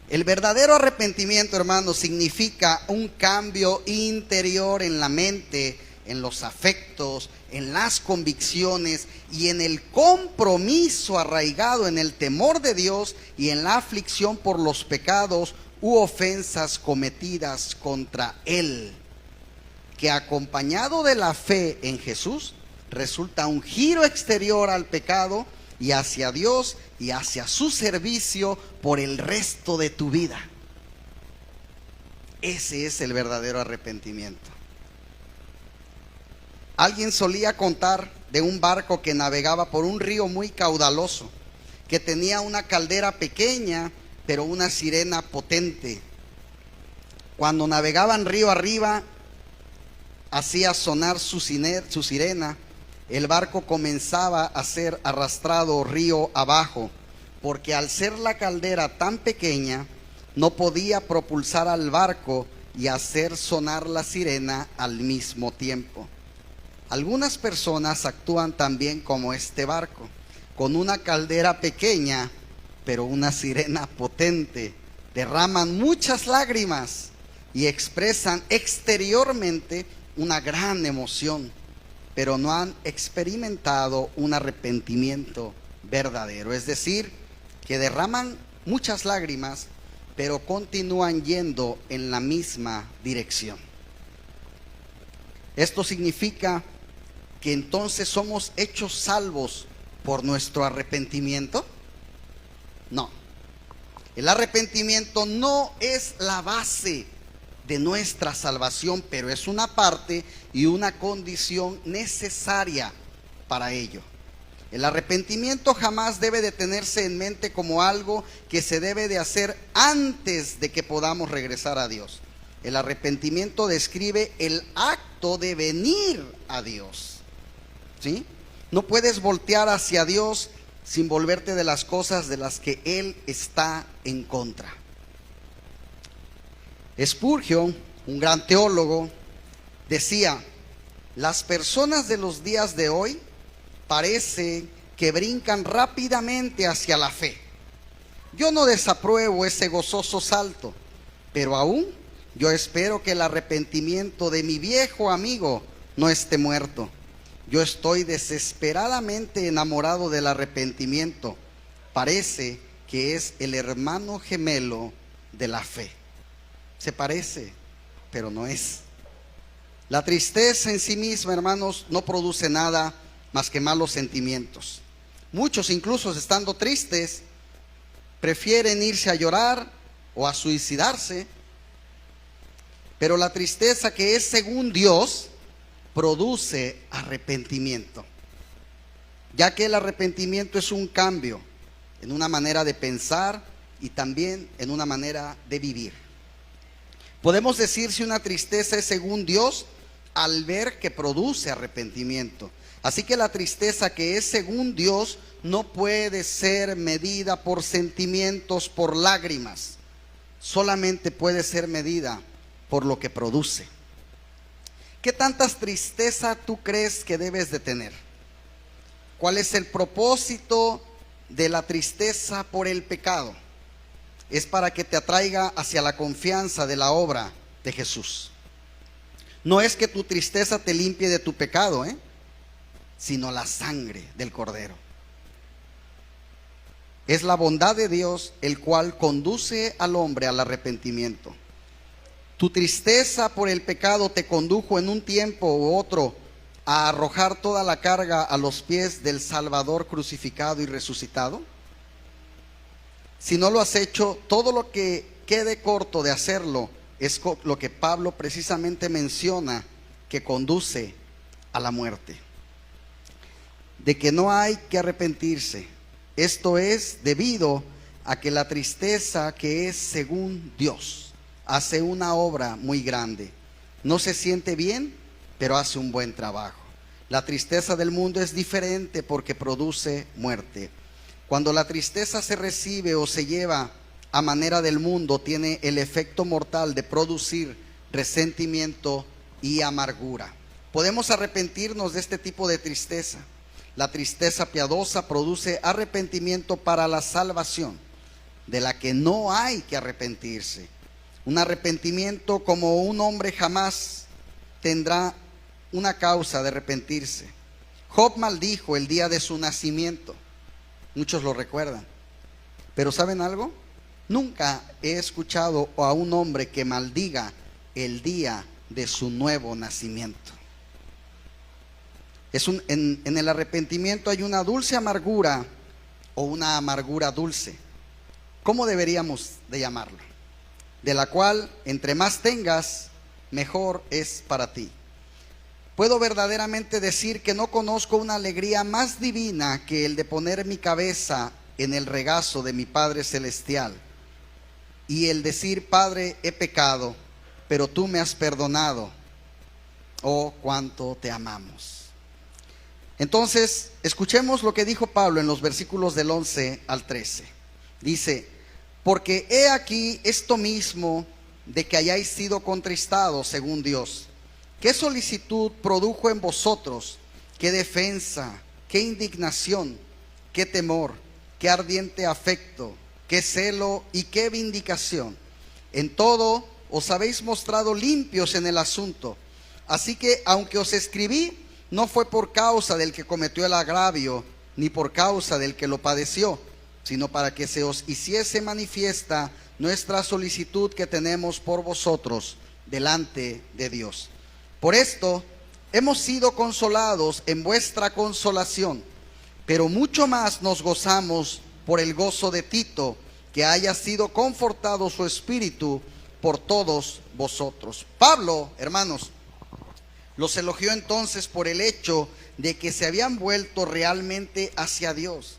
El verdadero arrepentimiento, hermanos, significa un cambio interior en la mente, en los afectos, en las convicciones y en el compromiso arraigado en el temor de Dios y en la aflicción por los pecados u ofensas cometidas contra Él, que acompañado de la fe en Jesús resulta un giro exterior al pecado y hacia Dios y hacia su servicio por el resto de tu vida. Ese es el verdadero arrepentimiento. Alguien solía contar de un barco que navegaba por un río muy caudaloso, que tenía una caldera pequeña, pero una sirena potente. Cuando navegaban río arriba, hacía sonar su sirena. El barco comenzaba a ser arrastrado río abajo, porque al ser la caldera tan pequeña, no podía propulsar al barco y hacer sonar la sirena al mismo tiempo. Algunas personas actúan también como este barco, con una caldera pequeña, pero una sirena potente. Derraman muchas lágrimas y expresan exteriormente una gran emoción, pero no han experimentado un arrepentimiento verdadero. Es decir, que derraman muchas lágrimas, pero continúan yendo en la misma dirección. Esto significa que entonces somos hechos salvos por nuestro arrepentimiento. No, el arrepentimiento no es la base de nuestra salvación, pero es una parte y una condición necesaria para ello. El arrepentimiento jamás debe de tenerse en mente como algo que se debe de hacer antes de que podamos regresar a Dios. El arrepentimiento describe el acto de venir a Dios. ¿Sí? No puedes voltear hacia Dios sin volverte de las cosas de las que Él está en contra. Spurgeon, un gran teólogo, decía: las personas de los días de hoy parece que brincan rápidamente hacia la fe. Yo no desapruebo ese gozoso salto, pero aún yo espero que el arrepentimiento de mi viejo amigo no esté muerto. Yo estoy desesperadamente enamorado del arrepentimiento. Parece que es el hermano gemelo de la fe. Se parece, pero no es. La tristeza en sí misma, hermanos, no produce nada más que malos sentimientos. Muchos, incluso estando tristes, prefieren irse a llorar o a suicidarse. Pero la tristeza que es según Dios produce arrepentimiento, ya que el arrepentimiento es un cambio en una manera de pensar y también en una manera de vivir. Podemos decir si una tristeza es según Dios al ver que produce arrepentimiento. Así que la tristeza que es según Dios no puede ser medida por sentimientos, por lágrimas. Solamente puede ser medida por lo que produce. ¿Qué tantas tristeza tú crees que debes de tener? ¿Cuál es el propósito de la tristeza por el pecado? Es para que te atraiga hacia la confianza de la obra de Jesús. No es que tu tristeza te limpie de tu pecado, sino la sangre del Cordero. Es la bondad de Dios el cual conduce al hombre al arrepentimiento. Tu tristeza por el pecado te condujo en un tiempo u otro a arrojar toda la carga a los pies del Salvador crucificado y resucitado. Si no lo has hecho, todo lo que quede corto de hacerlo es lo que Pablo precisamente menciona que conduce a la muerte. De que no hay que arrepentirse. Esto es debido a que la tristeza que es según Dios hace una obra muy grande. No se siente bien, pero hace un buen trabajo. La tristeza del mundo es diferente porque produce muerte. Cuando la tristeza se recibe o se lleva a manera del mundo, tiene el efecto mortal de producir resentimiento y amargura. Podemos arrepentirnos de este tipo de tristeza. La tristeza piadosa produce arrepentimiento para la salvación, de la que no hay que arrepentirse. Un arrepentimiento como un hombre jamás tendrá una causa de arrepentirse. Job maldijo el día de su nacimiento. Muchos lo recuerdan. Pero ¿saben algo? Nunca he escuchado a un hombre que maldiga el día de su nuevo nacimiento. En el arrepentimiento hay una dulce amargura o una amargura dulce. ¿Cómo deberíamos de llamarlo? de la cual entre más tengas, mejor es para ti. Puedo verdaderamente decir que no conozco una alegría más divina que el de poner mi cabeza en el regazo de mi Padre Celestial y el decir: Padre, he pecado, pero tú me has perdonado. Oh, cuánto te amamos. Entonces, escuchemos lo que dijo Pablo en los versículos del 11 al 13. Dice: porque he aquí esto mismo de que hayáis sido contristados según Dios. ¿Qué solicitud produjo en vosotros? ¿Qué defensa? ¿Qué indignación? ¿Qué temor? ¿Qué ardiente afecto? ¿Qué celo y qué vindicación? En todo os habéis mostrado limpios en el asunto. Así que aunque os escribí, no fue por causa del que cometió el agravio, ni por causa del que lo padeció, sino para que se os hiciese manifiesta nuestra solicitud que tenemos por vosotros delante de Dios. Por esto hemos sido consolados en vuestra consolación, pero mucho más nos gozamos por el gozo de Tito, que haya sido confortado su espíritu por todos vosotros. Pablo, hermanos, los elogió entonces por el hecho de que se habían vuelto realmente hacia Dios.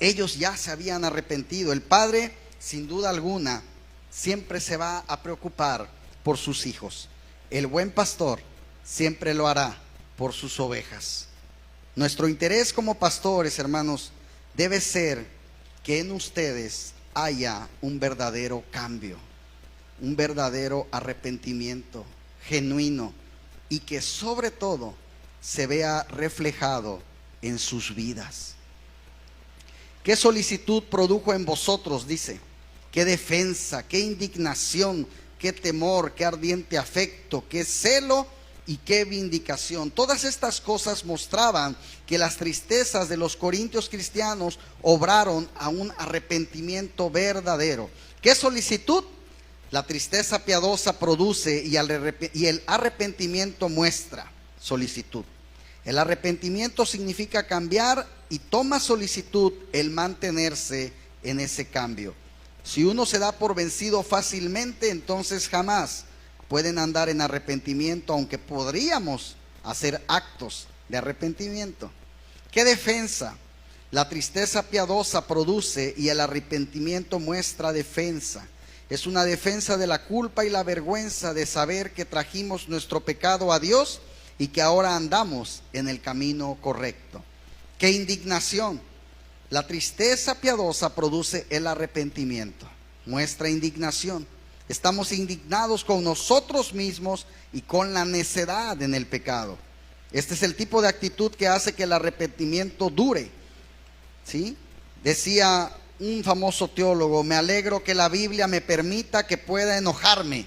Ellos ya se habían arrepentido. El Padre, sin duda alguna, siempre se va a preocupar por sus hijos. El buen pastor siempre lo hará por sus ovejas. Nuestro interés como pastores, hermanos, debe ser que en ustedes haya un verdadero cambio, un verdadero arrepentimiento genuino, y que sobre todo se vea reflejado en sus vidas. ¿Qué solicitud produjo en vosotros? Dice. ¿Qué defensa? ¿Qué indignación? ¿Qué temor? ¿Qué ardiente afecto? ¿Qué celo y qué vindicación? Todas estas cosas mostraban que las tristezas de los corintios cristianos obraron a un arrepentimiento verdadero. ¿Qué solicitud? La tristeza piadosa produce y el arrepentimiento muestra solicitud. El arrepentimiento significa cambiar y toma solicitud el mantenerse en ese cambio. Si uno se da por vencido fácilmente, entonces jamás pueden andar en arrepentimiento, aunque podríamos hacer actos de arrepentimiento. ¿Qué defensa? La tristeza piadosa produce y el arrepentimiento muestra defensa. Es una defensa de la culpa y la vergüenza de saber que trajimos nuestro pecado a Dios y que ahora andamos en el camino correcto. ¿Qué indignación? La tristeza piadosa produce el arrepentimiento, muestra indignación. Estamos indignados con nosotros mismos y con la necedad en el pecado. Este es el tipo de actitud que hace que el arrepentimiento dure. ¿Sí? Decía un famoso teólogo: me alegro que la Biblia me permita que pueda enojarme,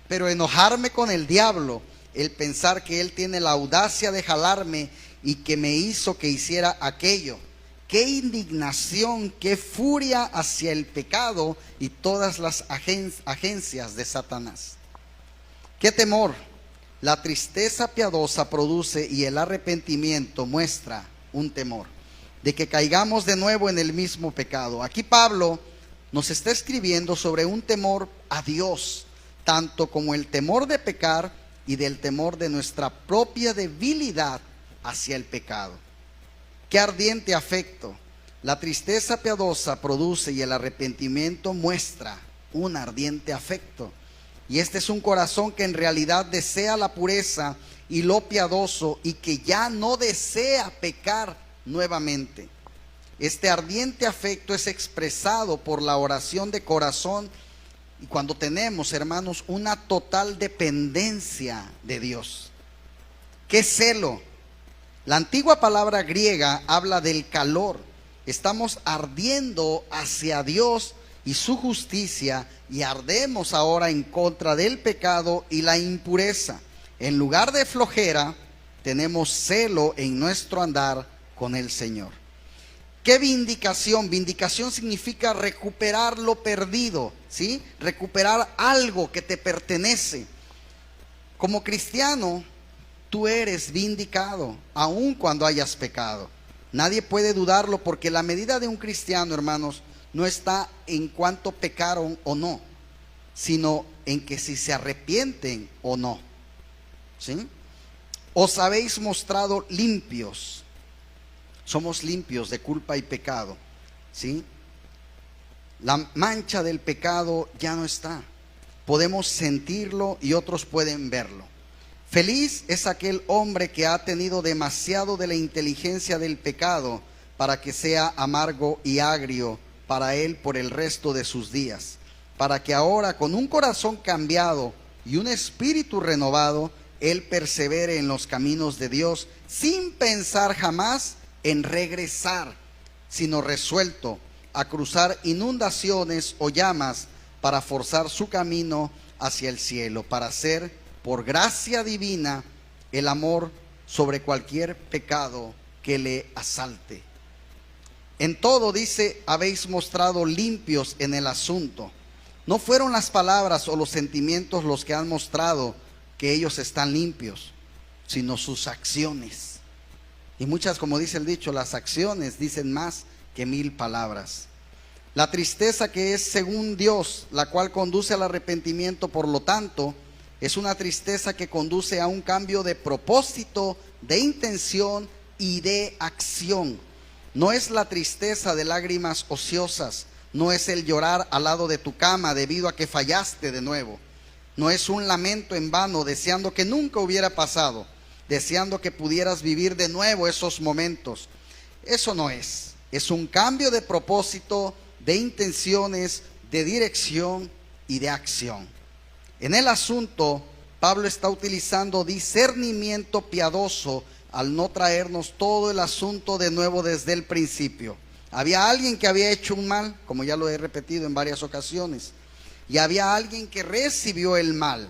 pero enojarme con el diablo, el pensar que él tiene la audacia de jalarme y que me hizo que hiciera aquello. Qué indignación, qué furia hacia el pecado y todas las agencias de Satanás. Qué temor. La tristeza piadosa produce y el arrepentimiento muestra un temor de que caigamos de nuevo en el mismo pecado. Aquí Pablo nos está escribiendo sobre un temor a Dios, tanto como el temor de pecar y del temor de nuestra propia debilidad hacia el pecado. Qué ardiente afecto. La tristeza piadosa produce y el arrepentimiento muestra un ardiente afecto. Y este es un corazón que en realidad desea la pureza y lo piadoso y que ya no desea pecar nuevamente. Este ardiente afecto es expresado por la oración de corazón y cuando tenemos, hermanos, una total dependencia de Dios. ¿Qué celo? La antigua palabra griega habla del calor. Estamos ardiendo hacia Dios y su justicia y ardemos ahora en contra del pecado y la impureza. En lugar de flojera, tenemos celo en nuestro andar con el Señor. ¿Qué vindicación? Vindicación significa recuperar lo perdido, ¿sí? Recuperar algo que te pertenece. Como cristiano, tú eres vindicado, aun cuando hayas pecado. Nadie puede dudarlo porque la medida de un cristiano, hermanos, no está en cuánto pecaron o no. sino en que si se arrepienten o no. ¿Sí? Os habéis mostrado limpios. Somos limpios de culpa y pecado. ¿Sí? La mancha del pecado ya no está. Podemos sentirlo y otros pueden verlo. Feliz es aquel hombre que ha tenido demasiado de la inteligencia del pecado para que sea amargo y agrio para él por el resto de sus días, para que ahora con un corazón cambiado y un espíritu renovado, él persevere en los caminos de Dios sin pensar jamás en regresar, sino resuelto a cruzar inundaciones o llamas para forzar su camino hacia el cielo, para hacer por gracia divina el amor sobre cualquier pecado que le asalte. En todo, dice, habéis mostrado limpios en el asunto. No fueron las palabras o los sentimientos los que han mostrado que ellos están limpios, sino sus acciones. Y muchas, como dice el dicho, las acciones dicen más que 1000 palabras. La tristeza que es según Dios, la cual conduce al arrepentimiento, por lo tanto, es una tristeza que conduce a un cambio de propósito, de intención y de acción. No es la tristeza de lágrimas ociosas, no es el llorar al lado de tu cama debido a que fallaste de nuevo. No es un lamento en vano deseando que nunca hubiera pasado, deseando que pudieras vivir de nuevo esos momentos. Eso no es. Es un cambio de propósito, de intenciones, de dirección y de acción. En el asunto, Pablo está utilizando discernimiento piadoso al no traernos todo el asunto de nuevo desde el principio. Había alguien que había hecho un mal, como ya lo he repetido en varias ocasiones, y había alguien que recibió el mal,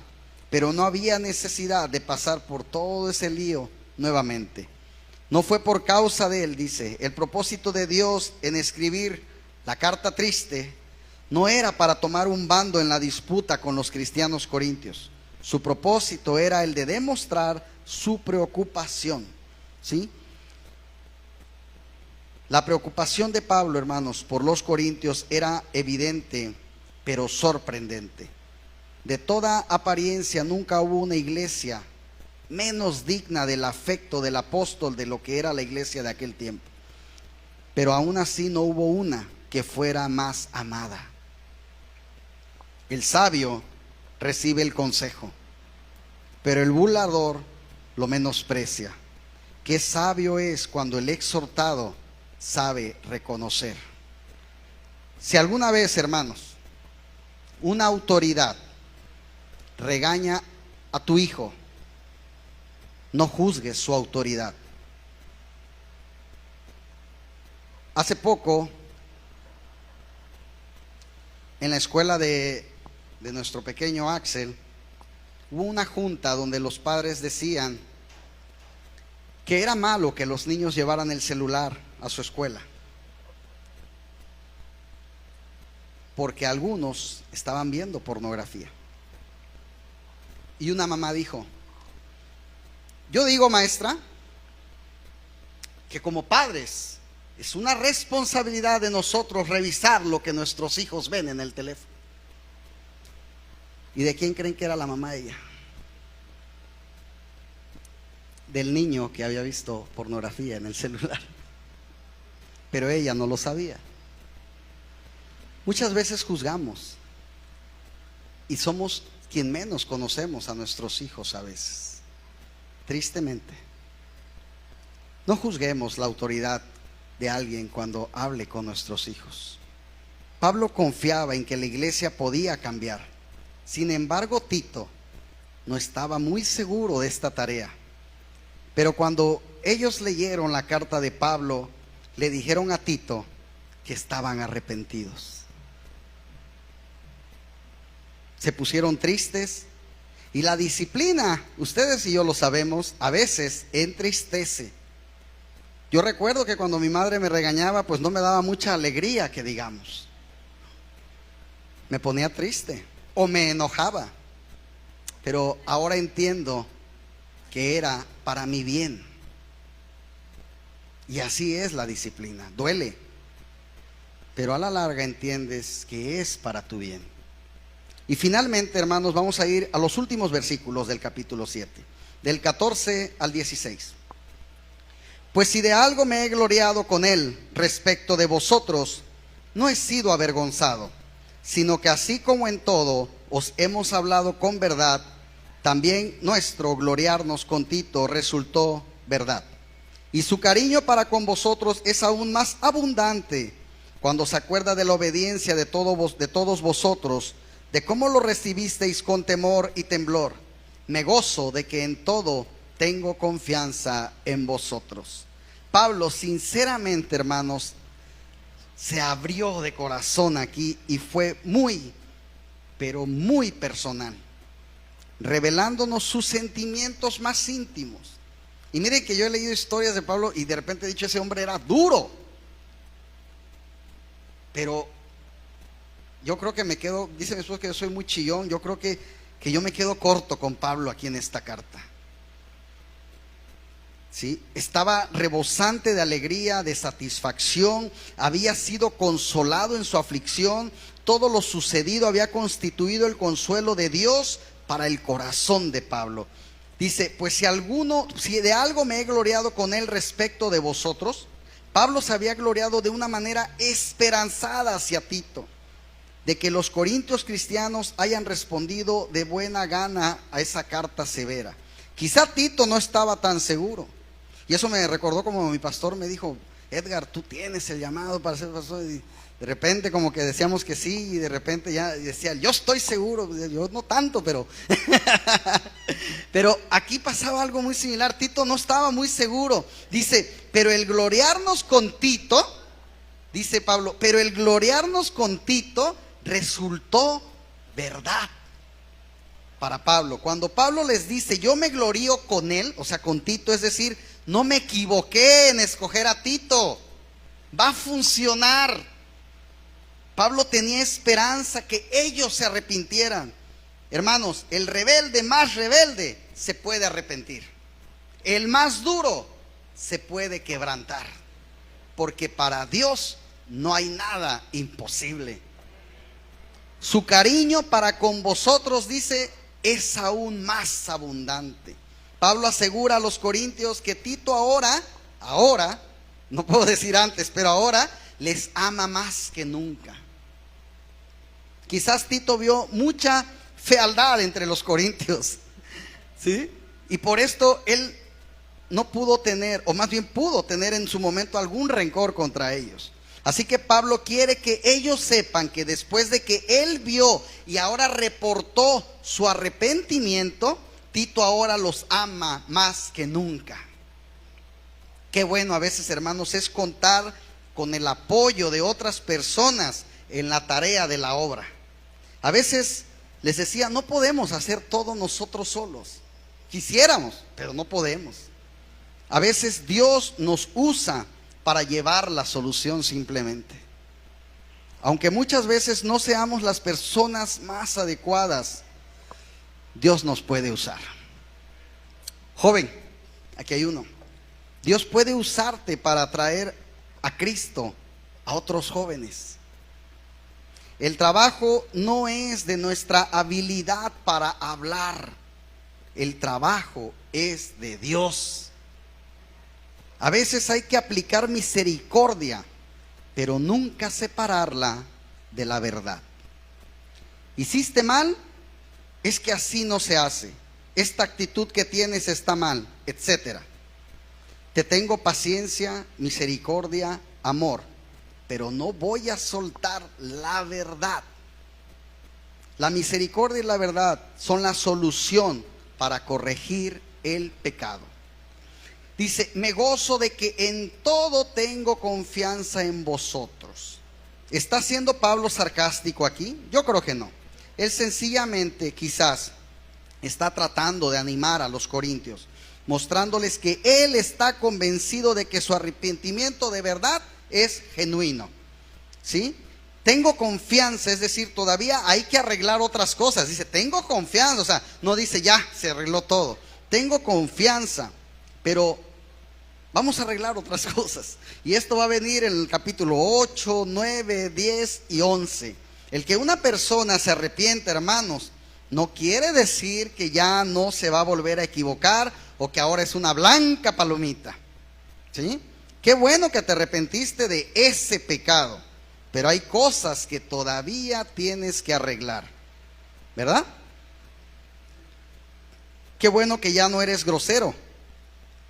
pero no había necesidad de pasar por todo ese lío nuevamente. No fue por causa de él, dice. El propósito de Dios en escribir la carta triste no era para tomar un bando en la disputa con los cristianos corintios. Su propósito era el de demostrar su preocupación. ¿Sí? La preocupación de Pablo, hermanos, por los corintios era evidente, pero sorprendente. De toda apariencia nunca hubo una iglesia menos digna del afecto del apóstol de lo que era la iglesia de aquel tiempo. Pero aún así no hubo una que fuera más amada. El sabio recibe el consejo, pero el burlador lo menosprecia. Qué sabio es cuando el exhortado sabe reconocer. Si alguna vez, hermanos, una autoridad regaña a tu hijo, no juzgues su autoridad. Hace poco, en la escuela de nuestro pequeño Axel, hubo una junta donde los padres decían que era malo que los niños llevaran el celular a su escuela, porque algunos estaban viendo pornografía. Y una mamá dijo: yo digo, maestra, que como padres es una responsabilidad de nosotros revisar lo que nuestros hijos ven en el teléfono. ¿Y de quién creen que era la mamá de ella? Del niño que había visto pornografía en el celular. Pero ella no lo sabía. Muchas veces juzgamos y somos quien menos conocemos a nuestros hijos a veces. Tristemente. No juzguemos la autoridad de alguien cuando hable con nuestros hijos. Pablo confiaba en que la iglesia podía cambiar. Sin embargo, Tito no estaba muy seguro de esta tarea. Pero cuando ellos leyeron la carta de Pablo, le dijeron a Tito que estaban arrepentidos. Se pusieron tristes, y la disciplina, ustedes y yo lo sabemos, a veces entristece. Yo recuerdo que cuando mi madre me regañaba, pues no me daba mucha alegría, que digamos. Me ponía triste o me enojaba. Pero ahora entiendo que era para mi bien. Y así es la disciplina, duele, pero a la larga entiendes que es para tu bien. Y finalmente, hermanos, vamos a ir a los últimos versículos del capítulo 7, del 14 al 16. Pues si de algo me he gloriado con él respecto de vosotros, no he sido avergonzado, sino que así como en todo os hemos hablado con verdad, también nuestro gloriarnos con Tito resultó verdad. Y su cariño para con vosotros es aún más abundante cuando se acuerda de la obediencia de todos vosotros, de cómo lo recibisteis con temor y temblor. Me gozo de que en todo tengo confianza en vosotros. Pablo, sinceramente, hermanos, se abrió de corazón aquí y fue muy, pero muy personal, revelándonos sus sentimientos más íntimos. Y miren que yo he leído historias de Pablo y de repente he dicho, ese hombre era duro. Pero yo creo que me quedo, dice mi esposo que yo soy muy chillón, yo creo que yo me quedo corto con Pablo aquí en esta carta. ¿Sí? Estaba rebosante de alegría, de satisfacción, había sido consolado en su aflicción, todo lo sucedido había constituido el consuelo de Dios para el corazón de Pablo. Dice, pues si de algo me he gloriado con él respecto de vosotros, Pablo se había gloriado de una manera esperanzada hacia Tito, de que los corintios cristianos hayan respondido de buena gana a esa carta severa. Quizá Tito no estaba tan seguro, y eso me recordó como mi pastor me dijo, Edgar, tú tienes el llamado para ser pastor. Y de repente como que decíamos que sí, y de repente ya decía, yo estoy seguro, yo no tanto, pero pero aquí pasaba algo muy similar. Tito no estaba muy seguro. Dice, pero el gloriarnos con Tito, dice Pablo, pero el gloriarnos con Tito resultó verdad para Pablo. Cuando Pablo les dice, yo me glorío con él, o sea, con Tito, es decir, no me equivoqué en escoger a Tito, va a funcionar. Pablo tenía esperanza que ellos se arrepintieran. Hermanos, el rebelde más rebelde se puede arrepentir. El más duro se puede quebrantar. Porque para Dios no hay nada imposible. Su cariño para con vosotros, dice, es aún más abundante. Pablo asegura a los corintios que Tito ahora, no puedo decir antes, pero ahora les ama más que nunca. Quizás Tito vio mucha fealdad entre los corintios, ¿sí? Y por esto él no pudo tener, o más bien pudo tener en su momento algún rencor contra ellos. Así que Pablo quiere que ellos sepan que después de que él vio y ahora reportó su arrepentimiento, Tito ahora los ama más que nunca. Qué bueno a veces, hermanos, es contar con el apoyo de otras personas en la tarea de la obra. A veces les decía, no podemos hacer todo nosotros solos. Quisiéramos, pero no podemos. A veces Dios nos usa para llevar la solución simplemente. Aunque muchas veces no seamos las personas más adecuadas, Dios nos puede usar. Joven, aquí hay uno. Dios puede usarte para traer a Cristo a otros jóvenes. El trabajo no es de nuestra habilidad para hablar. El trabajo es de Dios. A veces hay que aplicar misericordia, pero nunca separarla de la verdad. ¿Hiciste mal? Es que así no se hace. Esta actitud que tienes está mal, etcétera. Te tengo paciencia, misericordia, amor, pero no voy a soltar la verdad. La misericordia y la verdad son la solución para corregir el pecado. Dice, me gozo de que en todo tengo confianza en vosotros. ¿Está siendo Pablo sarcástico aquí? Yo creo que no. Él sencillamente quizás está tratando de animar a los corintios, mostrándoles que él está convencido de que su arrepentimiento de verdad es genuino. ¿Sí? Tengo confianza, es decir, todavía hay que arreglar otras cosas. Dice, tengo confianza, o sea, no dice ya, se arregló todo. Tengo confianza, pero vamos a arreglar otras cosas. Y esto va a venir en el capítulo 8, 9, 10 y 11. El que una persona se arrepiente, hermanos, no quiere decir que ya no se va a volver a equivocar o que ahora es una blanca palomita. ¿Sí? Qué bueno que te arrepentiste de ese pecado, pero hay cosas que todavía tienes que arreglar, ¿verdad? Qué bueno que ya no eres grosero,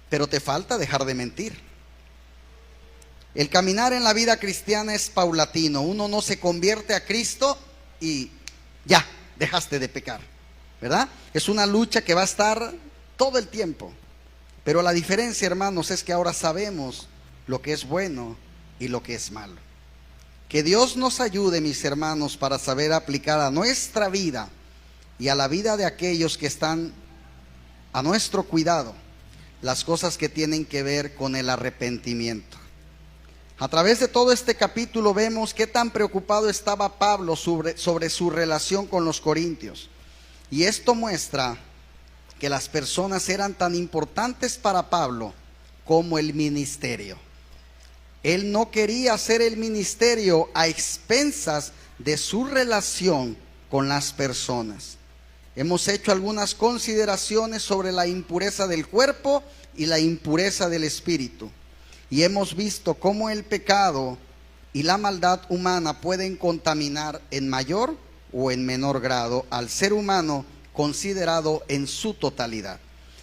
pero te falta dejar de mentir. El caminar en la vida cristiana es paulatino. Uno no se convierte a Cristo y ya, dejaste de pecar, ¿verdad? Es una lucha que va a estar todo el tiempo. Pero la diferencia, hermanos, es que ahora sabemos lo que es bueno y lo que es malo. Que Dios nos ayude, mis hermanos, para saber aplicar a nuestra vida y a la vida de aquellos que están a nuestro cuidado las cosas que tienen que ver con el arrepentimiento. A través de todo este capítulo vemos qué tan preocupado estaba Pablo sobre su relación con los corintios. Y esto muestra que las personas eran tan importantes para Pablo como el ministerio. Él no quería hacer el ministerio a expensas de su relación con las personas. Hemos hecho algunas consideraciones sobre la impureza del cuerpo y la impureza del espíritu. Y hemos visto cómo el pecado y la maldad humana pueden contaminar en mayor o en menor grado al ser humano considerado en su totalidad.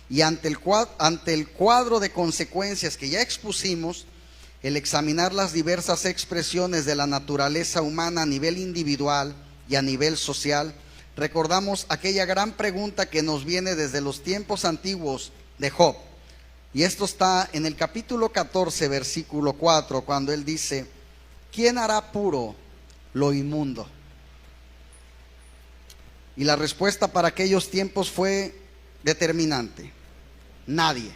Y ante el cuadro de consecuencias que ya expusimos, el examinar las diversas expresiones de la naturaleza humana a nivel individual y a nivel social, recordamos aquella gran pregunta que nos viene desde los tiempos antiguos de Job. Y esto está en el capítulo 14, versículo 4, cuando él dice: ¿quién hará puro lo inmundo? Y la respuesta para aquellos tiempos fue determinante: nadie.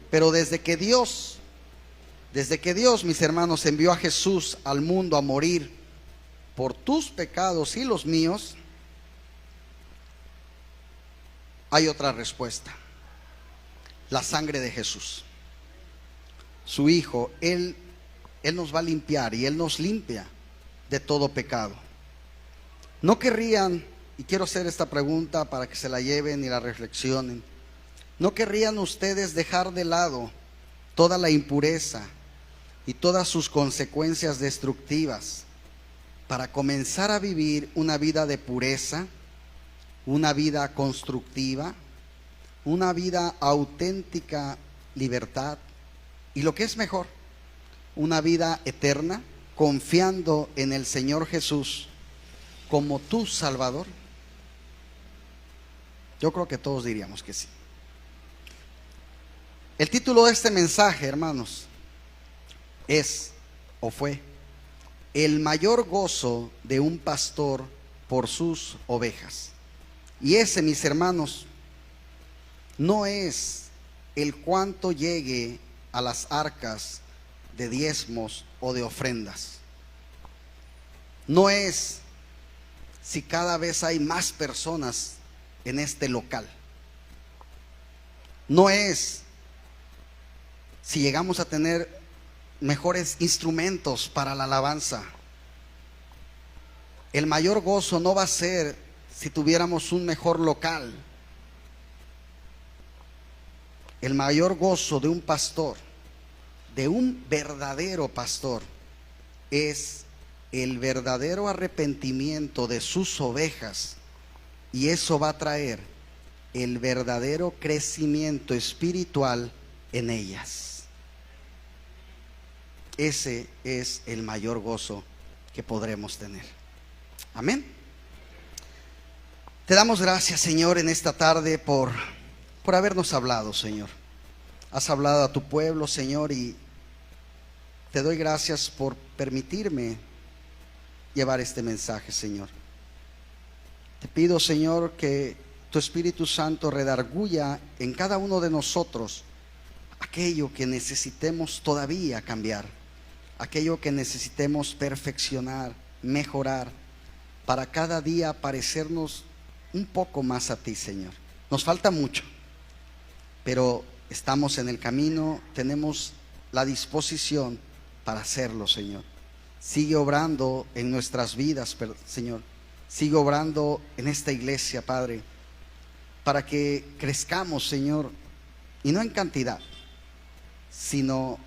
Pero desde que Dios, mis hermanos, envió a Jesús al mundo a morir por tus pecados y los míos, hay otra respuesta: la sangre de Jesús, su Hijo. Él nos va a limpiar, y Él nos limpia de todo pecado. No querrían, y quiero hacer esta pregunta para que se la lleven y la reflexionen, ¿no querrían ustedes dejar de lado toda la impureza y todas sus consecuencias destructivas para comenzar a vivir una vida de pureza, una vida constructiva, una vida auténtica, libertad, y lo que es mejor, una vida eterna, confiando en el Señor Jesús como tu Salvador? Yo creo que todos diríamos que sí. El título de este mensaje, hermanos, es o fue: el mayor gozo de un pastor por sus ovejas. Y ese, mis hermanos, no es el cuánto llegue a las arcas de diezmos o de ofrendas. No es si cada vez hay más personas en este local. No es si llegamos a tener mejores instrumentos para la alabanza. El mayor gozo no va a ser si tuviéramos un mejor local. El mayor gozo de un pastor, de un verdadero pastor, es el verdadero arrepentimiento de sus ovejas, y eso va a traer el verdadero crecimiento espiritual en ellas. Ese es el mayor gozo que podremos tener. Amén. Te damos gracias, Señor, en esta tarde por habernos hablado, Señor. Has hablado a tu pueblo, Señor, y te doy gracias por permitirme llevar este mensaje, Señor. Te pido, Señor, que tu Espíritu Santo redarguya en cada uno de nosotros aquello que necesitemos todavía cambiar, aquello que necesitemos perfeccionar, mejorar, para cada día parecernos un poco más a ti, Señor. Nos falta mucho, pero estamos en el camino, tenemos la disposición para hacerlo, Señor. Sigue obrando en nuestras vidas, Señor. Sigue obrando en esta iglesia, Padre, para que crezcamos, Señor, y no en cantidad, sino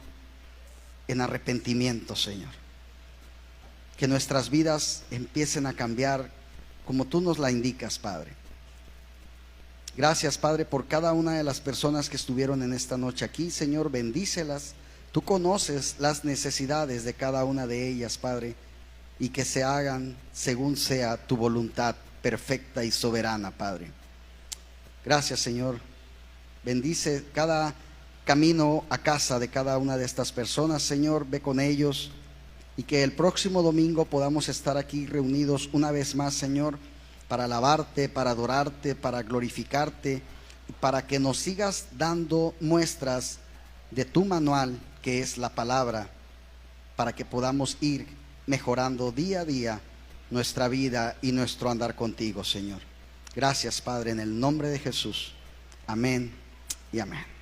en arrepentimiento, Señor. Que nuestras vidas empiecen a cambiar como tú nos la indicas, Padre. Gracias, Padre, por cada una de las personas que estuvieron en esta noche aquí. Señor, bendícelas. Tú conoces las necesidades de cada una de ellas, Padre, y que se hagan según sea tu voluntad perfecta y soberana, Padre. Gracias, Señor. Bendice cada camino a casa de cada una de estas personas, Señor. Ve con ellos, y que el próximo domingo podamos estar aquí reunidos una vez más, Señor, para alabarte, para adorarte, para glorificarte, para que nos sigas dando muestras de tu manual, que es la palabra, para que podamos ir mejorando día a día nuestra vida y nuestro andar contigo, Señor. Gracias, Padre, en el nombre de Jesús. Amén y amén.